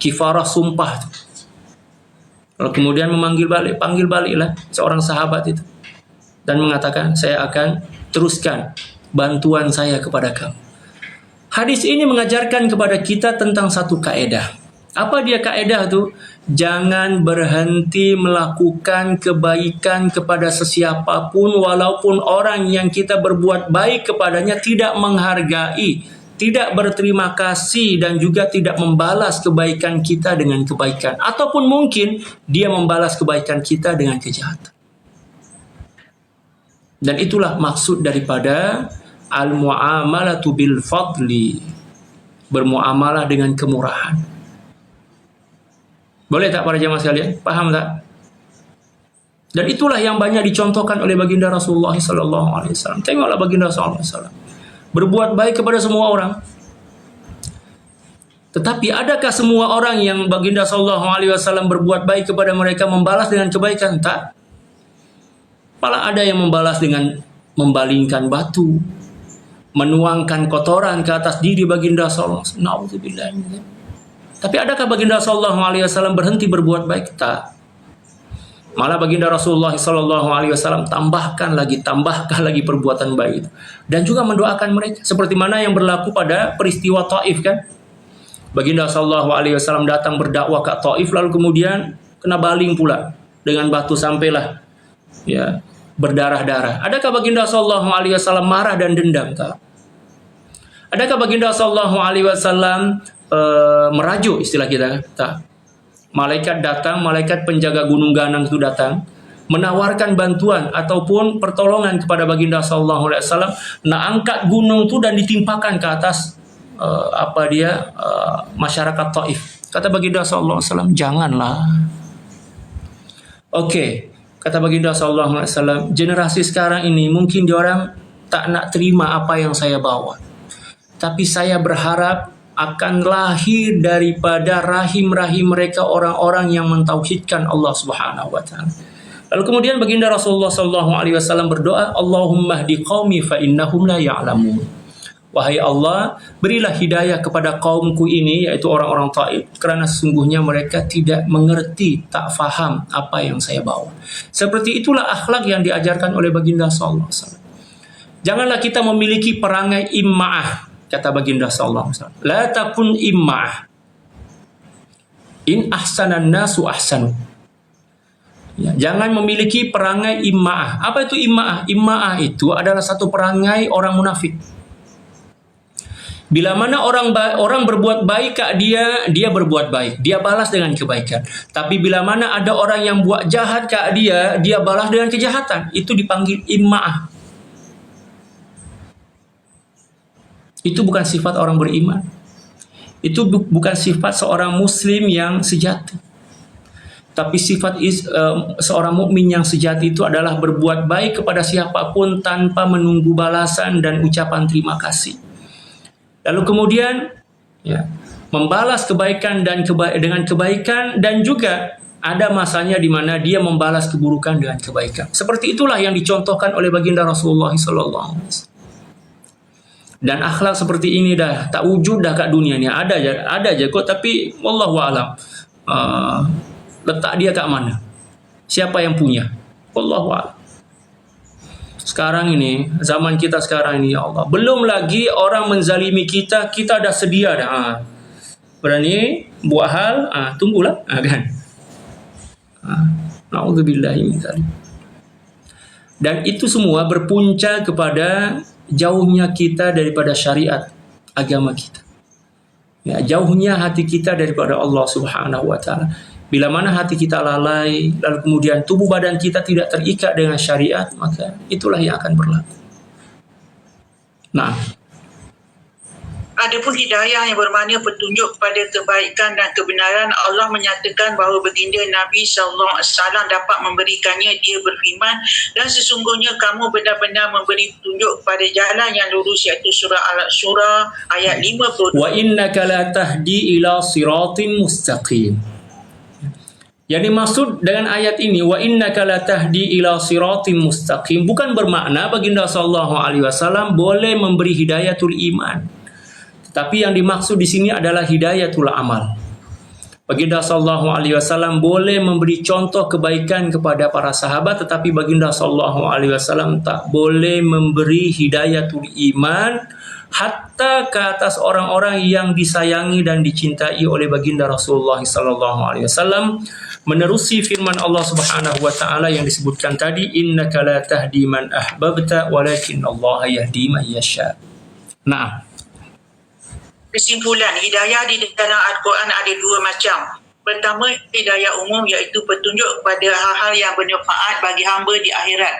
kifarah sumpah. Lalu kemudian panggil baliklah seorang sahabat itu dan mengatakan, saya akan teruskan bantuan saya kepada kamu. Hadis ini mengajarkan kepada kita tentang satu kaedah. Apa dia kaedah itu? Jangan berhenti melakukan kebaikan kepada sesiapapun walaupun orang yang kita berbuat baik kepadanya tidak menghargai, tidak berterima kasih dan juga tidak membalas kebaikan kita dengan kebaikan, ataupun mungkin dia membalas kebaikan kita dengan kejahatan. Dan itulah maksud daripada al-mu'amalatu bil fadli, bermuamalah dengan kemurahan. Boleh tak para jemaah sekalian? Paham tak? Dan itulah yang banyak dicontohkan oleh baginda Rasulullah SAW. Tengoklah baginda SAW berbuat baik kepada semua orang. Tetapi adakah semua orang yang baginda SAW berbuat baik kepada mereka membalas dengan kebaikan? Tak. Malah ada yang membalas dengan membalingkan batu, menuangkan kotoran ke atas diri baginda SAW. Na'udzubillah. Tapi adakah baginda SAW berhenti berbuat baik? Tak. Malah baginda Rasulullah SAW tambahkan lagi perbuatan baik dan juga mendoakan mereka. Seperti mana yang berlaku pada peristiwa Taif kan? Baginda SAW datang berdakwah ke Taif lalu kemudian kena baling pula dengan batu sampailah berdarah-darah. Adakah baginda SAW marah dan dendam? Tak. Adakah baginda SAW merajuk istilah kita? Tak. Malaikat datang, malaikat penjaga gunung Ganang itu datang menawarkan bantuan ataupun pertolongan kepada baginda SAW nak angkat gunung itu dan ditimpakan ke atas masyarakat Taif. Kata baginda SAW, janganlah. Okey, kata baginda SAW, generasi sekarang ini mungkin diorang tak nak terima apa yang saya bawa. Tapi saya berharap akan lahir daripada rahim-rahim mereka orang-orang yang mentauhidkan Allah Subhanahu wa taala. Lalu kemudian baginda Rasulullah sallallahu alaihi wasallam berdoa, Allahumma hdi qaumi fa innahum la ya'lamun. Wahai Allah, berilah hidayah kepada kaumku ini, yaitu orang-orang Taif, kerana sesungguhnya mereka tidak mengerti, tak faham apa yang saya bawa. Seperti itulah akhlak yang diajarkan oleh baginda sallallahu alaihi wasallam. Janganlah kita memiliki perangai imma'ah, kata baginda sallallahu alaihi wasallam. La takun imma'ah. In ahsanan nasu ahsanu. Ya, jangan memiliki perangai imma'ah. Apa itu imma'ah? Imma'ah itu adalah satu perangai orang munafik. Bila mana orang berbuat baik ke dia berbuat baik. Dia balas dengan kebaikan. Tapi bila mana ada orang yang buat jahat ke dia balas dengan kejahatan. Itu dipanggil imma'ah. Itu bukan sifat orang beriman. Itu bukan sifat seorang muslim yang sejati. Tapi sifat seorang mukmin yang sejati itu adalah berbuat baik kepada siapapun tanpa menunggu balasan dan ucapan terima kasih. Lalu kemudian membalas kebaikan dengan kebaikan, dan juga ada masanya di mana dia membalas keburukan dengan kebaikan. Seperti itulah yang dicontohkan oleh baginda Rasulullah sallallahu alaihi wasallam. Dan akhlak seperti ini dah tak wujud dah kat dunia ni. Ada je kot, tapi wallahu alam. Letak dia kat mana? Siapa yang punya? Wallahu a'lam. Sekarang ini, zaman kita sekarang ini, ya Allah, belum lagi orang menzalimi kita dah sedia dah. Berani buat hal, tunggulah, kan? Na'udzubillahi min dzalik. Dan itu semua berpunca kepada jauhnya kita daripada syariat agama kita. Ya, jauhnya hati kita daripada Allah Subhanahu wa taala. Bila mana hati kita lalai, lalu kemudian tubuh badan kita tidak terikat dengan syariat, maka itulah yang akan berlaku. Nah, adapun hidayah yang bermakna petunjuk kepada kebaikan dan kebenaran, Allah menyatakan bahawa baginda Nabi sallallahu alaihi wasallam dapat memberikannya. Dia berfirman, dan sesungguhnya kamu benar-benar memberi petunjuk kepada jalan yang lurus, iaitu surah Al-Shura ayat 52. wa innaka la tahdi ila siratin mustaqim. Yang dimaksud dengan ayat ini, wa innaka la tahdi ila siratin mustaqim, bukan bermakna baginda sallallahu alaihi wasallam boleh memberi hidayatul iman. Tetapi yang dimaksud di sini adalah hidayatul amal. Baginda sallallahu alaihi wasallam boleh memberi contoh kebaikan kepada para sahabat, tetapi baginda sallallahu alaihi wasallam tak boleh memberi hidayatul iman hatta ke atas orang-orang yang disayangi dan dicintai oleh baginda Rasulullah sallallahu alaihi wasallam, menerusi firman Allah Subhanahu wa taala yang disebutkan tadi, innaka la tahdi man ahbabta walakin Allah yahdi man yasha. Nah, kesimpulan, hidayah di dalam Al-Quran ada dua macam. Pertama, hidayah umum, iaitu petunjuk kepada hal-hal yang bermanfaat bagi hamba di akhirat.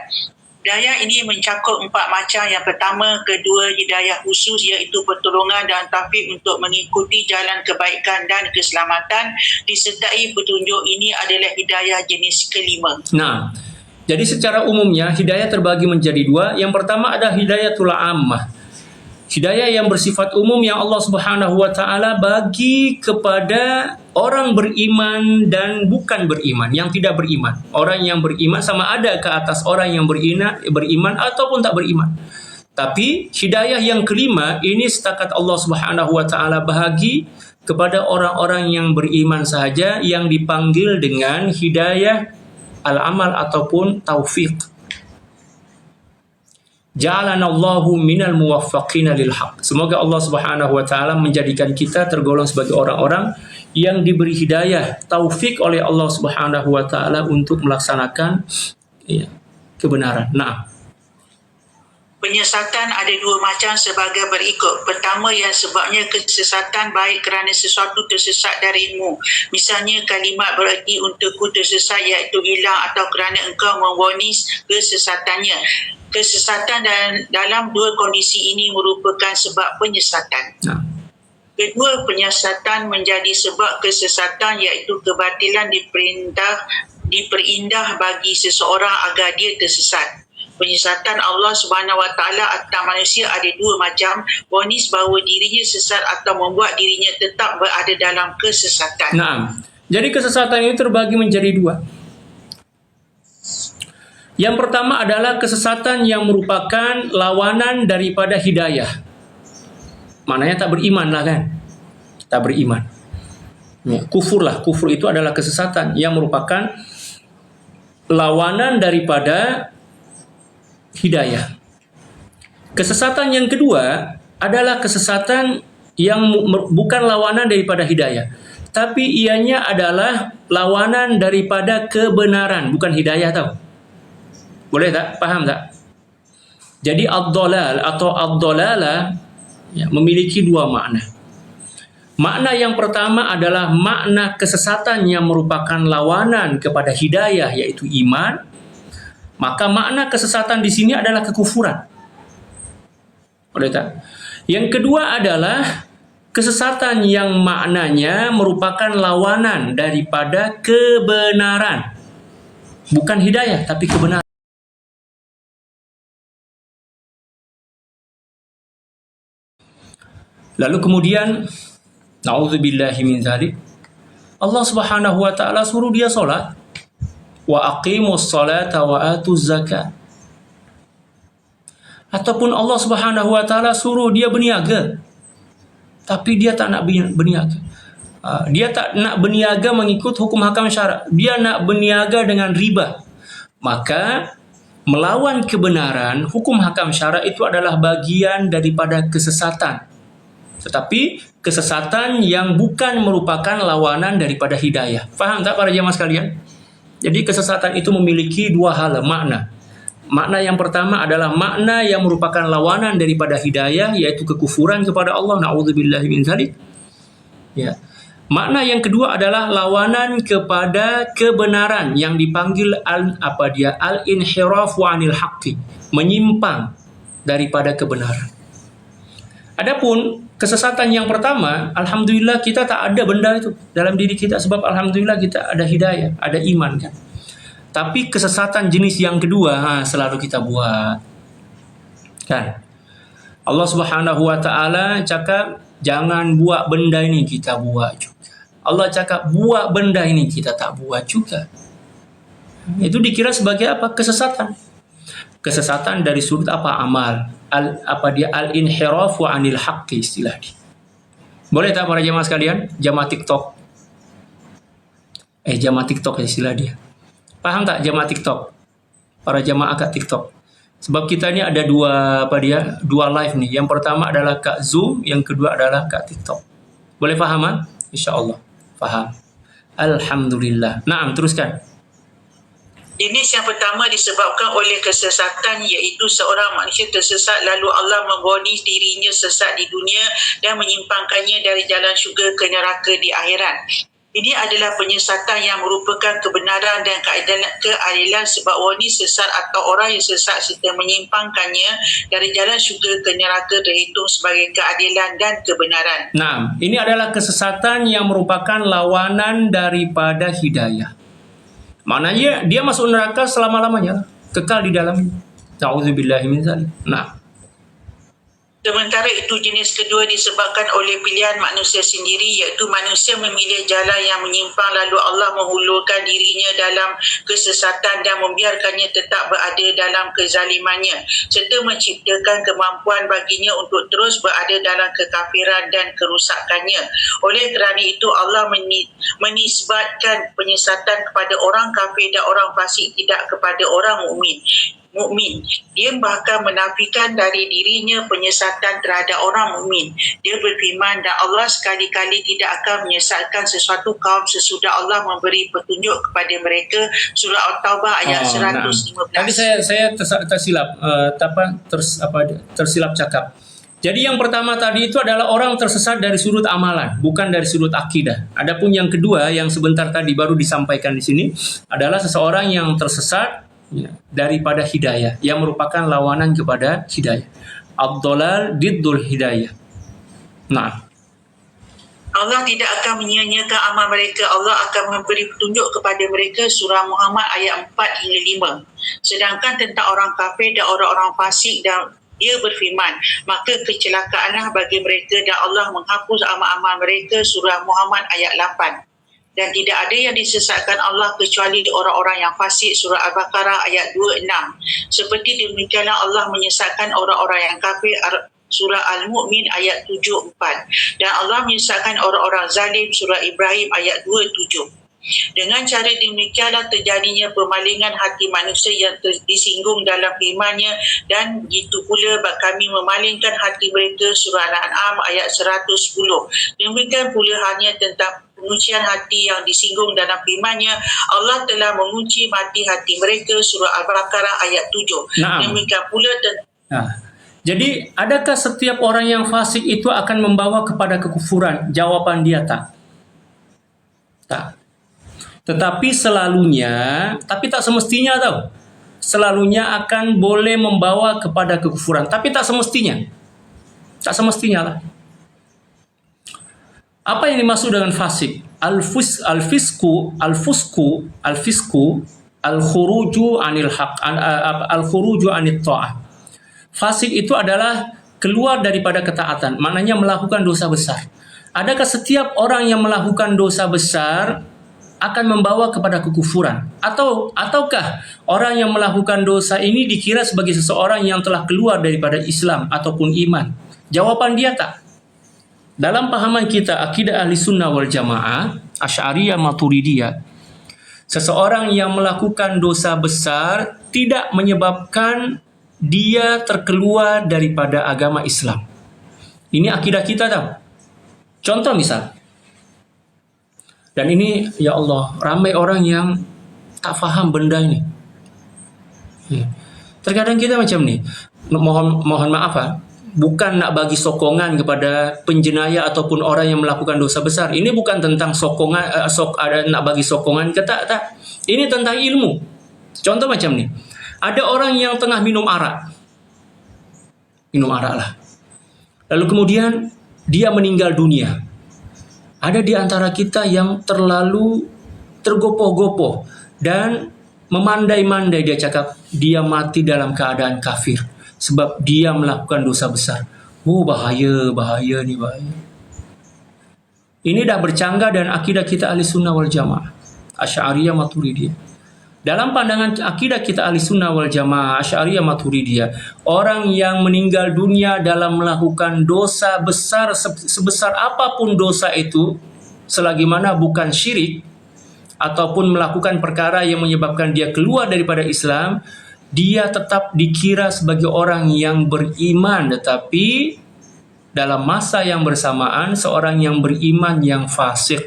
Hidayah ini mencakup 4 macam. Yang pertama, kedua, hidayah khusus, iaitu pertolongan dan taufik untuk mengikuti jalan kebaikan dan keselamatan. Disertai petunjuk ini adalah hidayah jenis kelima. Nah, jadi secara umumnya hidayah terbagi menjadi 2. Yang pertama ada hidayatul ammah. Hidayah yang bersifat umum yang Allah Subhanahu wa taala bagi kepada orang beriman dan bukan beriman, yang tidak beriman. Orang yang beriman sama ada ke atas orang yang beriman ataupun tak beriman. Tapi hidayah yang kelima ini setakat Allah Subhanahu wa taala bahagi kepada orang-orang yang beriman sahaja, yang dipanggil dengan hidayah al-amal ataupun taufik. Ja'alanallahu minal muwaffaqina lil haq. Semoga Allah Subhanahu wa taala menjadikan kita tergolong sebagai orang-orang yang diberi hidayah, taufik oleh Allah Subhanahu wa taala untuk melaksanakan kebenaran. Nah, penyesatan ada 2 macam sebagai berikut. Pertama, yang sebabnya kesesatan baik kerana sesuatu tersesat darimu. Misalnya kalimat bererti untukku tersesat, iaitu hilang, atau kerana engkau memvonis kesesatannya. Kesesatan dalam 2 kondisi ini merupakan sebab penyesatan. Kedua, penyesatan menjadi sebab kesesatan, iaitu kebatilan diperindah bagi seseorang agar dia tersesat. Penyesatan Allah Subhanahu Wa Taala atas manusia ada dua macam, vonis bahawa dirinya sesat atau membuat dirinya tetap berada dalam kesesatan. Nah, jadi kesesatan ini terbagi menjadi dua. Yang pertama adalah kesesatan yang merupakan lawanan daripada hidayah. Maknanya tak beriman lah kan? Tak beriman. Ya, kufur lah. Kufur itu adalah kesesatan yang merupakan lawanan daripada hidayah. Kesesatan yang kedua adalah kesesatan yang bukan lawanan daripada hidayah, tapi ianya adalah lawanan daripada kebenaran, bukan hidayah tau. Boleh tak? Faham tak? Jadi ad-dhalal atau ad-dhalalah ya, memiliki dua makna. Makna yang pertama adalah makna kesesatan yang merupakan lawanan kepada hidayah, yaitu iman. Maka makna kesesatan di sini adalah kekufuran. Boleh tak? Yang kedua adalah kesesatan yang maknanya merupakan lawanan daripada kebenaran. Bukan hidayah, tapi kebenaran. Lalu kemudian, na'udzubillahi min dzalik, Allah Subhanahu wa taala suruh dia solat. Wa aqimus salata wa atuz zakat. Ataupun Allah Subhanahu wa taala suruh dia berniaga, tapi dia tak nak berniaga. Dia tak nak berniaga mengikut hukum hakam syarak. Dia nak berniaga dengan riba. Maka melawan kebenaran hukum hakam syarak itu adalah bagian daripada kesesatan. Tetapi kesesatan yang bukan merupakan lawanan daripada hidayah. Faham tak para jemaah sekalian? Jadi kesesatan itu memiliki dua hal makna. Makna yang pertama adalah makna yang merupakan lawanan daripada hidayah, yaitu kekufuran kepada Allah. Na'udzubillahi min dzalik. Ya. Makna yang kedua adalah lawanan kepada kebenaran yang dipanggil al-inhiraf wa 'anil haqqi, menyimpang daripada kebenaran. Adapun kesesatan yang pertama, alhamdulillah kita tak ada benda itu dalam diri kita, sebab alhamdulillah kita ada hidayah, ada iman kan. Tapi kesesatan jenis yang kedua selalu kita buat. Kan? Allah Subhanahu wa taala cakap jangan buat benda ini, kita buat juga. Allah cakap buat benda ini, kita tak buat juga. Itu dikira sebagai apa? Kesesatan. Kesesatan dari sudut apa? Amal. Al-inhiraf wa 'anil haqqi istilah dia. Boleh tak para jemaah sekalian? Jamaah TikTok. Jamaah TikTok istilah dia. Paham tak jamaah TikTok? Para jamaah kat TikTok. Sebab kita ni ada dua live nih. Yang pertama adalah kat Zoom, yang kedua adalah kat TikTok. Boleh faham ah? Insya-Allah. Faham. Alhamdulillah. Naam, teruskan. Jenis yang pertama disebabkan oleh kesesatan, iaitu seorang manusia tersesat lalu Allah memvonis dirinya sesat di dunia dan menyimpangkannya dari jalan syurga ke neraka di akhirat. Ini adalah penyesatan yang merupakan kebenaran dan keadilan, sebab vonis sesat atau orang yang sesat serta menyimpangkannya dari jalan syurga ke neraka terhitung sebagai keadilan dan kebenaran. Nah, ini adalah kesesatan yang merupakan lawanan daripada hidayah. Maknanya dia masuk neraka selama-lamanya, kekal di dalamnya. Na'udzubillahi min dzalik. Nah, sementara itu jenis kedua disebabkan oleh pilihan manusia sendiri, iaitu manusia memilih jalan yang menyimpang lalu Allah menghulurkan dirinya dalam kesesatan dan membiarkannya tetap berada dalam kezalimannya serta menciptakan kemampuan baginya untuk terus berada dalam kekafiran dan kerusakannya. Oleh kerana itu Allah menisbatkan penyesatan kepada orang kafir dan orang fasik, tidak kepada orang mukmin. Dia bahkan menafikan dari dirinya penyesatan terhadap orang mukmin. Dia berfirman, dan Allah sekali-kali tidak akan menyesatkan sesuatu kaum sesudah Allah memberi petunjuk kepada mereka. Surah At-Taubah ayat 115. Tadi saya tersilap cakap. Jadi yang pertama tadi itu adalah orang tersesat dari sudut amalan, bukan dari sudut akidah. Adapun yang kedua yang sebentar tadi baru disampaikan di sini adalah seseorang yang tersesat daripada hidayah, yang merupakan lawanan kepada hidayah. Ad-dhalal diddul hidayah. Nah, Allah tidak akan menyia-nyiakan amal mereka. Allah akan memberi petunjuk kepada mereka. Surah Muhammad ayat 4 hingga 5. Sedangkan tentang orang kafir dan orang-orang fasik, dan dia berfirman, maka kecelakaanlah bagi mereka dan Allah menghapus amal-amal mereka. Surah Muhammad ayat 8. Dan tidak ada yang disesatkan Allah kecuali orang-orang yang fasik. Surah Al-Baqarah ayat 26. Seperti demikianlah Allah menyesatkan orang-orang yang kafir. Surah Al-Mu'min ayat 74. Dan Allah menyesatkan orang-orang zalim. Surah Ibrahim ayat 27. Dengan cara demikianlah terjadinya pemalingan hati manusia yang disinggung dalam firman-Nya, dan itu pula kami memalingkan hati mereka. Surah Al-An'am ayat 110. Demikian pula hanya tentang penguncian hati yang disinggung dalam firman-Nya, Allah telah mengunci hati mereka. Surah Al-Baqarah ayat 7. Naam. Demikian pula Jadi, adakah setiap orang yang fasik itu akan membawa kepada kekufuran? Jawaban dia tak. Tak. Tetapi selalunya, tapi tak semestinya tau. Selalunya akan boleh membawa kepada kekufuran, tapi tak semestinya. Tak semestinya lah. Apa yang dimaksud dengan fasik? Al-fisku, al-khuruju anil haq, al-khuruju anit ta'ah. Fasik itu adalah keluar daripada ketaatan, maknanya melakukan dosa besar. Adakah setiap orang yang melakukan dosa besar akan membawa kepada kekufuran? Ataukah orang yang melakukan dosa ini dikira sebagai seseorang yang telah keluar daripada Islam ataupun iman? Jawaban dia tak. Dalam pahaman kita akidah ahli sunnah wal jamaah, Asy'ariyah Maturidiyah, seseorang yang melakukan dosa besar tidak menyebabkan dia terkeluar daripada agama Islam. Ini akidah kita tahu. Contoh misal, dan ini ya Allah, ramai orang yang tak faham benda ini. Terkadang kita macam ni, mohon maaf bukan nak bagi sokongan kepada penjenayah ataupun orang yang melakukan dosa besar. Ini bukan tentang sokongan, nak bagi sokongan ke tak. Ini tentang ilmu. Contoh macam ni, ada orang yang tengah minum arak lah. Lalu kemudian dia meninggal dunia. Ada di antara kita yang terlalu tergopoh-gopoh dan memandai-mandai, dia cakap dia mati dalam keadaan kafir sebab dia melakukan dosa besar. Oh, bahaya. Ini dah bercanggah dan akidah kita ahli sunnah wal jamaah, Asy'ariyah Maturidiyah. Dalam pandangan akidah kita ahli sunnah wal jamaah, Asy'ariyah Maturidiyah, orang yang meninggal dunia dalam melakukan dosa besar, sebesar apapun dosa itu, selagi mana bukan syirik ataupun melakukan perkara yang menyebabkan dia keluar daripada Islam, dia tetap dikira sebagai orang yang beriman. Tetapi dalam masa yang bersamaan, seorang yang beriman yang fasik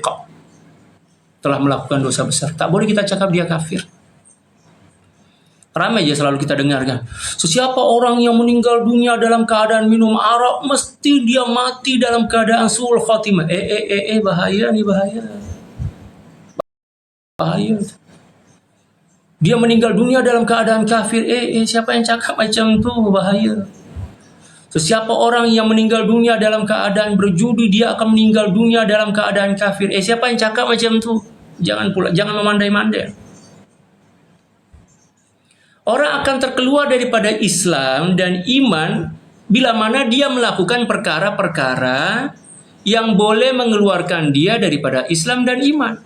telah melakukan dosa besar, tak boleh kita cakap dia kafir. Ramai je selalu kita dengarkan, sesiapa orang yang meninggal dunia dalam keadaan minum arak, mesti dia mati dalam keadaan su'ul khatimah. Bahaya ni, bahaya. Dia meninggal dunia dalam keadaan kafir. Siapa yang cakap macam tu? Bahaya. Sesiapa orang yang meninggal dunia dalam keadaan berjudi, dia akan meninggal dunia dalam keadaan kafir. Siapa yang cakap macam tu? Jangan memandai-mandai. Orang akan terkeluar daripada Islam dan iman bila mana dia melakukan perkara-perkara yang boleh mengeluarkan dia daripada Islam dan iman.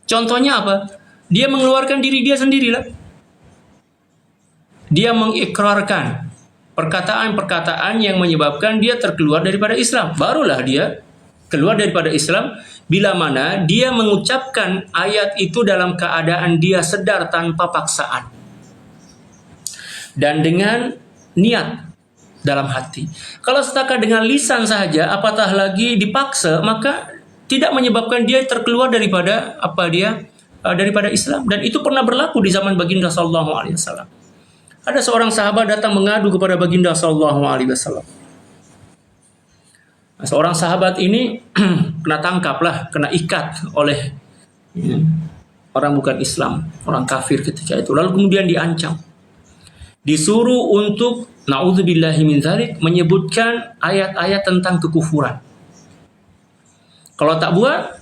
Contohnya apa? Dia mengeluarkan diri dia sendirilah. Dia mengikrarkan perkataan-perkataan yang menyebabkan dia terkeluar daripada Islam. Barulah dia keluar daripada Islam bila mana dia mengucapkan ayat itu dalam keadaan dia sedar tanpa paksaan dan dengan niat dalam hati. Kalau setakat dengan lisan sahaja, apatah lagi dipaksa, maka tidak menyebabkan dia terkeluar daripada daripada Islam. Dan itu pernah berlaku di zaman baginda sallallahu alaihi wasallam. Ada seorang sahabat datang mengadu kepada baginda sallallahu alaihi wasallam. Seorang sahabat ini kena tangkaplah, kena ikat oleh orang bukan Islam, orang kafir ketika itu. Lalu kemudian diancam. Disuruh untuk na'udzubillahi min dzalik menyebutkan ayat-ayat tentang kekufuran. Kalau tak buat,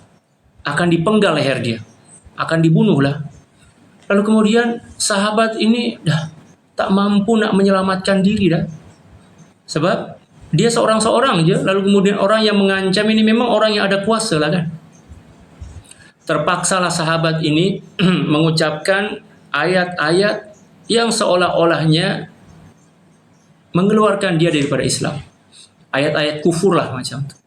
akan dipenggal leher dia, akan dibunuhlah. Lalu kemudian sahabat ini dah tak mampu nak menyelamatkan diri dah. Sebab dia seorang-seorang je, lalu kemudian orang yang mengancam ini memang orang yang ada kuasa lah kan. Terpaksalah sahabat ini mengucapkan ayat-ayat yang seolah-olahnya mengeluarkan dia daripada Islam. Ayat-ayat kufur lah macam tu.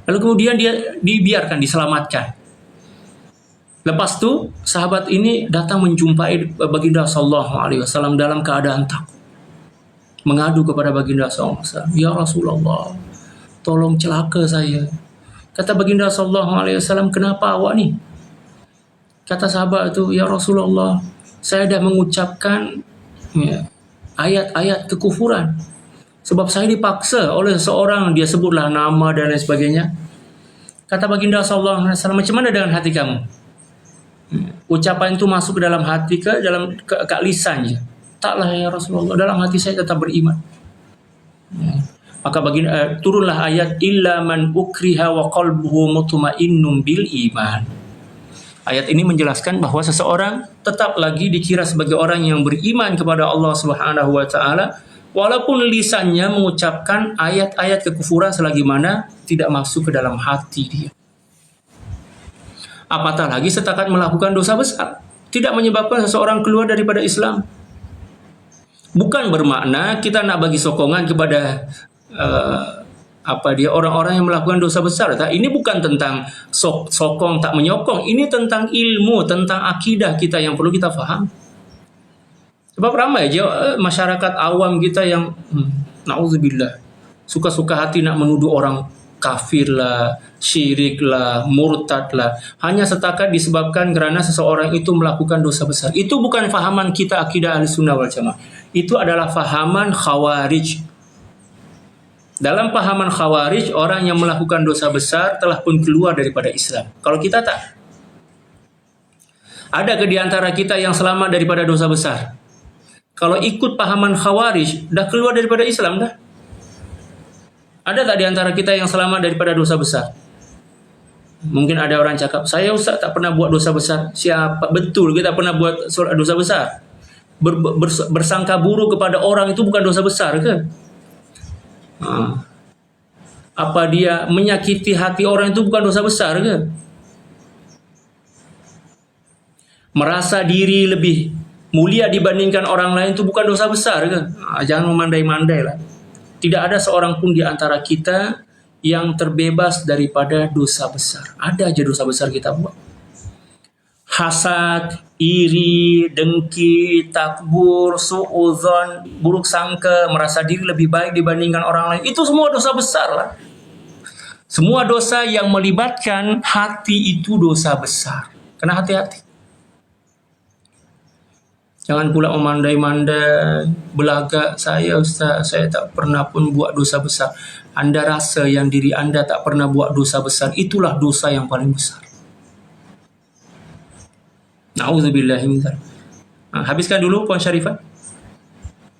Lalu kemudian dia dibiarkan, diselamatkan. Lepas tu sahabat ini datang menjumpai baginda sallallahu alaihi wasallam dalam keadaan takut. Mengadu kepada baginda sallallahu alaihi wasallam, "Ya Rasulullah, tolong celaka saya." Kata baginda sallallahu alaihi wasallam, "Kenapa awak ni?" Kata sahabat itu, "Ya Rasulullah, saya dah mengucapkan ayat-ayat kekufuran. Sebab saya dipaksa oleh seseorang, dia sebutlah nama dan lain sebagainya." Kata baginda sallallahu alaihi wasallam, "Macam mana dengan hati kamu?" Ucapan itu masuk ke dalam hati ke dalam ke lisan je? Taklah ya Rasulullah, dalam hati saya tetap beriman. Maka baginda turunlah ayat illa man ukriha wa qalbuhu mutmainnun bil iman. Ayat ini menjelaskan bahawa seseorang tetap lagi dikira sebagai orang yang beriman kepada Allah Subhanahu wa taala walaupun lisannya mengucapkan ayat-ayat kekufuran selagi mana tidak masuk ke dalam hati dia. Apatah lagi setakat melakukan dosa besar, tidak menyebabkan seseorang keluar daripada Islam. Bukan bermakna kita nak bagi sokongan kepada orang-orang yang melakukan dosa besar. Ini bukan tentang sokong tak menyokong. Ini tentang ilmu, tentang akidah kita yang perlu kita faham. Sebab ramai je masyarakat awam kita yang na'udzubillah suka-suka hati nak menuduh orang kafir lah, syirik lah, murtad lah, hanya setakat disebabkan kerana seseorang itu melakukan dosa besar. Itu bukan fahaman kita akidah Ahlussunnah wal Jamaah. Itu adalah fahaman Khawarij. Dalam pahaman Khawarij, orang yang melakukan dosa besar telah pun keluar daripada Islam. Kalau kita tak. Ada ke di antara kita yang selamat daripada dosa besar? Kalau ikut pahaman Khawarij, dah keluar daripada Islam dah. Ada tak di antara kita yang selamat daripada dosa besar? Mungkin ada orang cakap, "Saya Ustaz tak pernah buat dosa besar." Siapa? Betul kita pernah buat dosa besar? Bersangka buruk kepada orang itu bukan dosa besar ke? Apa dia menyakiti hati orang itu bukan dosa besar ke? Merasa diri lebih mulia dibandingkan orang lain itu bukan dosa besar ke? Jangan memandai-mandai lah. Tidak ada seorang pun di antara kita yang terbebas daripada dosa besar. Ada aja dosa besar kita buat. Hasad, iri, dengki, takbur, su'udzon, buruk sangka, merasa diri lebih baik dibandingkan orang lain. Itu semua dosa besar lah. Semua dosa yang melibatkan hati itu dosa besar. Kena hati-hati. Jangan pula memandai-mandai, belagak, "Saya Ustaz, saya tak pernah pun buat dosa besar." Anda rasa yang diri anda tak pernah buat dosa besar, itulah dosa yang paling besar. Na'udzubillahi min dzalik. Habiskan dulu Puan Syarifah.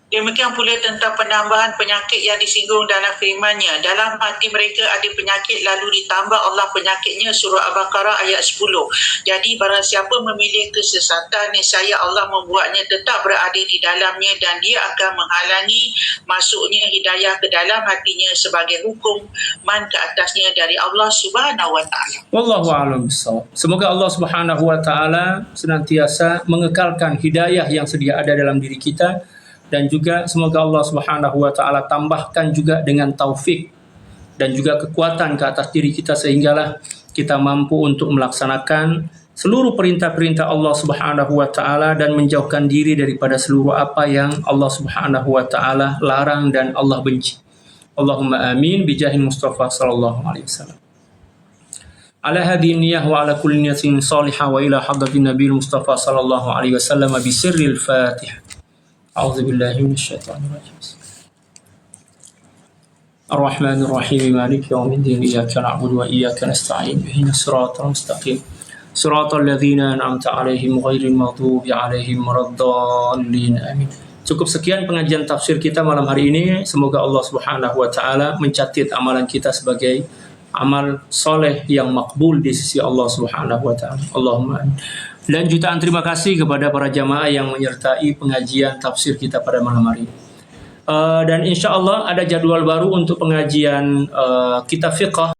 Demikian pula tentang penambahan penyakit yang disinggung dalam firman-Nya. Dalam hati mereka ada penyakit lalu ditambah Allah penyakitnya, surah Al-Baqarah ayat 10. Jadi barang siapa memilih kesesatan, nescaya Allah membuatnya tetap berada di dalamnya dan dia akan menghalangi masuknya hidayah ke dalam hatinya sebagai hukuman ke atasnya dari Allah Subhanahu wa taala. Wallahu a'lam bissawab. Semoga Allah Subhanahu wa taala senantiasa mengekalkan hidayah yang sedia ada dalam diri kita. Dan juga semoga Allah Subhanahu wa taala tambahkan juga dengan taufik dan juga kekuatan ke atas diri kita sehinggalah kita mampu untuk melaksanakan seluruh perintah-perintah Allah Subhanahu wa taala dan menjauhkan diri daripada seluruh apa yang Allah Subhanahu wa taala larang dan Allah benci. Allahumma amin bijahil Mustafa sallallahu alaihi wasallam. Ala hadhihi niyyah wa ala kulli niyatin salihah wa ila hadratin nabiyil Mustafa sallallahu alaihi wasallam bi sirril Fatihah. أعوذ بالله من الشيطان الرجيم. الرحمن الرحيم مالك يوم الدين إياك نعبد وإياك نستعين اهدنا الصراط المستقيم صراط الذين أنعمت عليهم غير المغضوب عليهم ولا الضالين آمين. Cukup sekian pengajian tafsir kita malam hari ini. Semoga Allah Subhanahu wa taala mencatat amalan kita sebagai amal soleh yang makbul di sisi Allah Subhanahu wa taala. Allahumma amin. Dan jutaan terima kasih kepada para jamaah yang menyertai pengajian tafsir kita pada malam hari ini. Dan insya Allah ada jadwal baru untuk pengajian kitab fiqh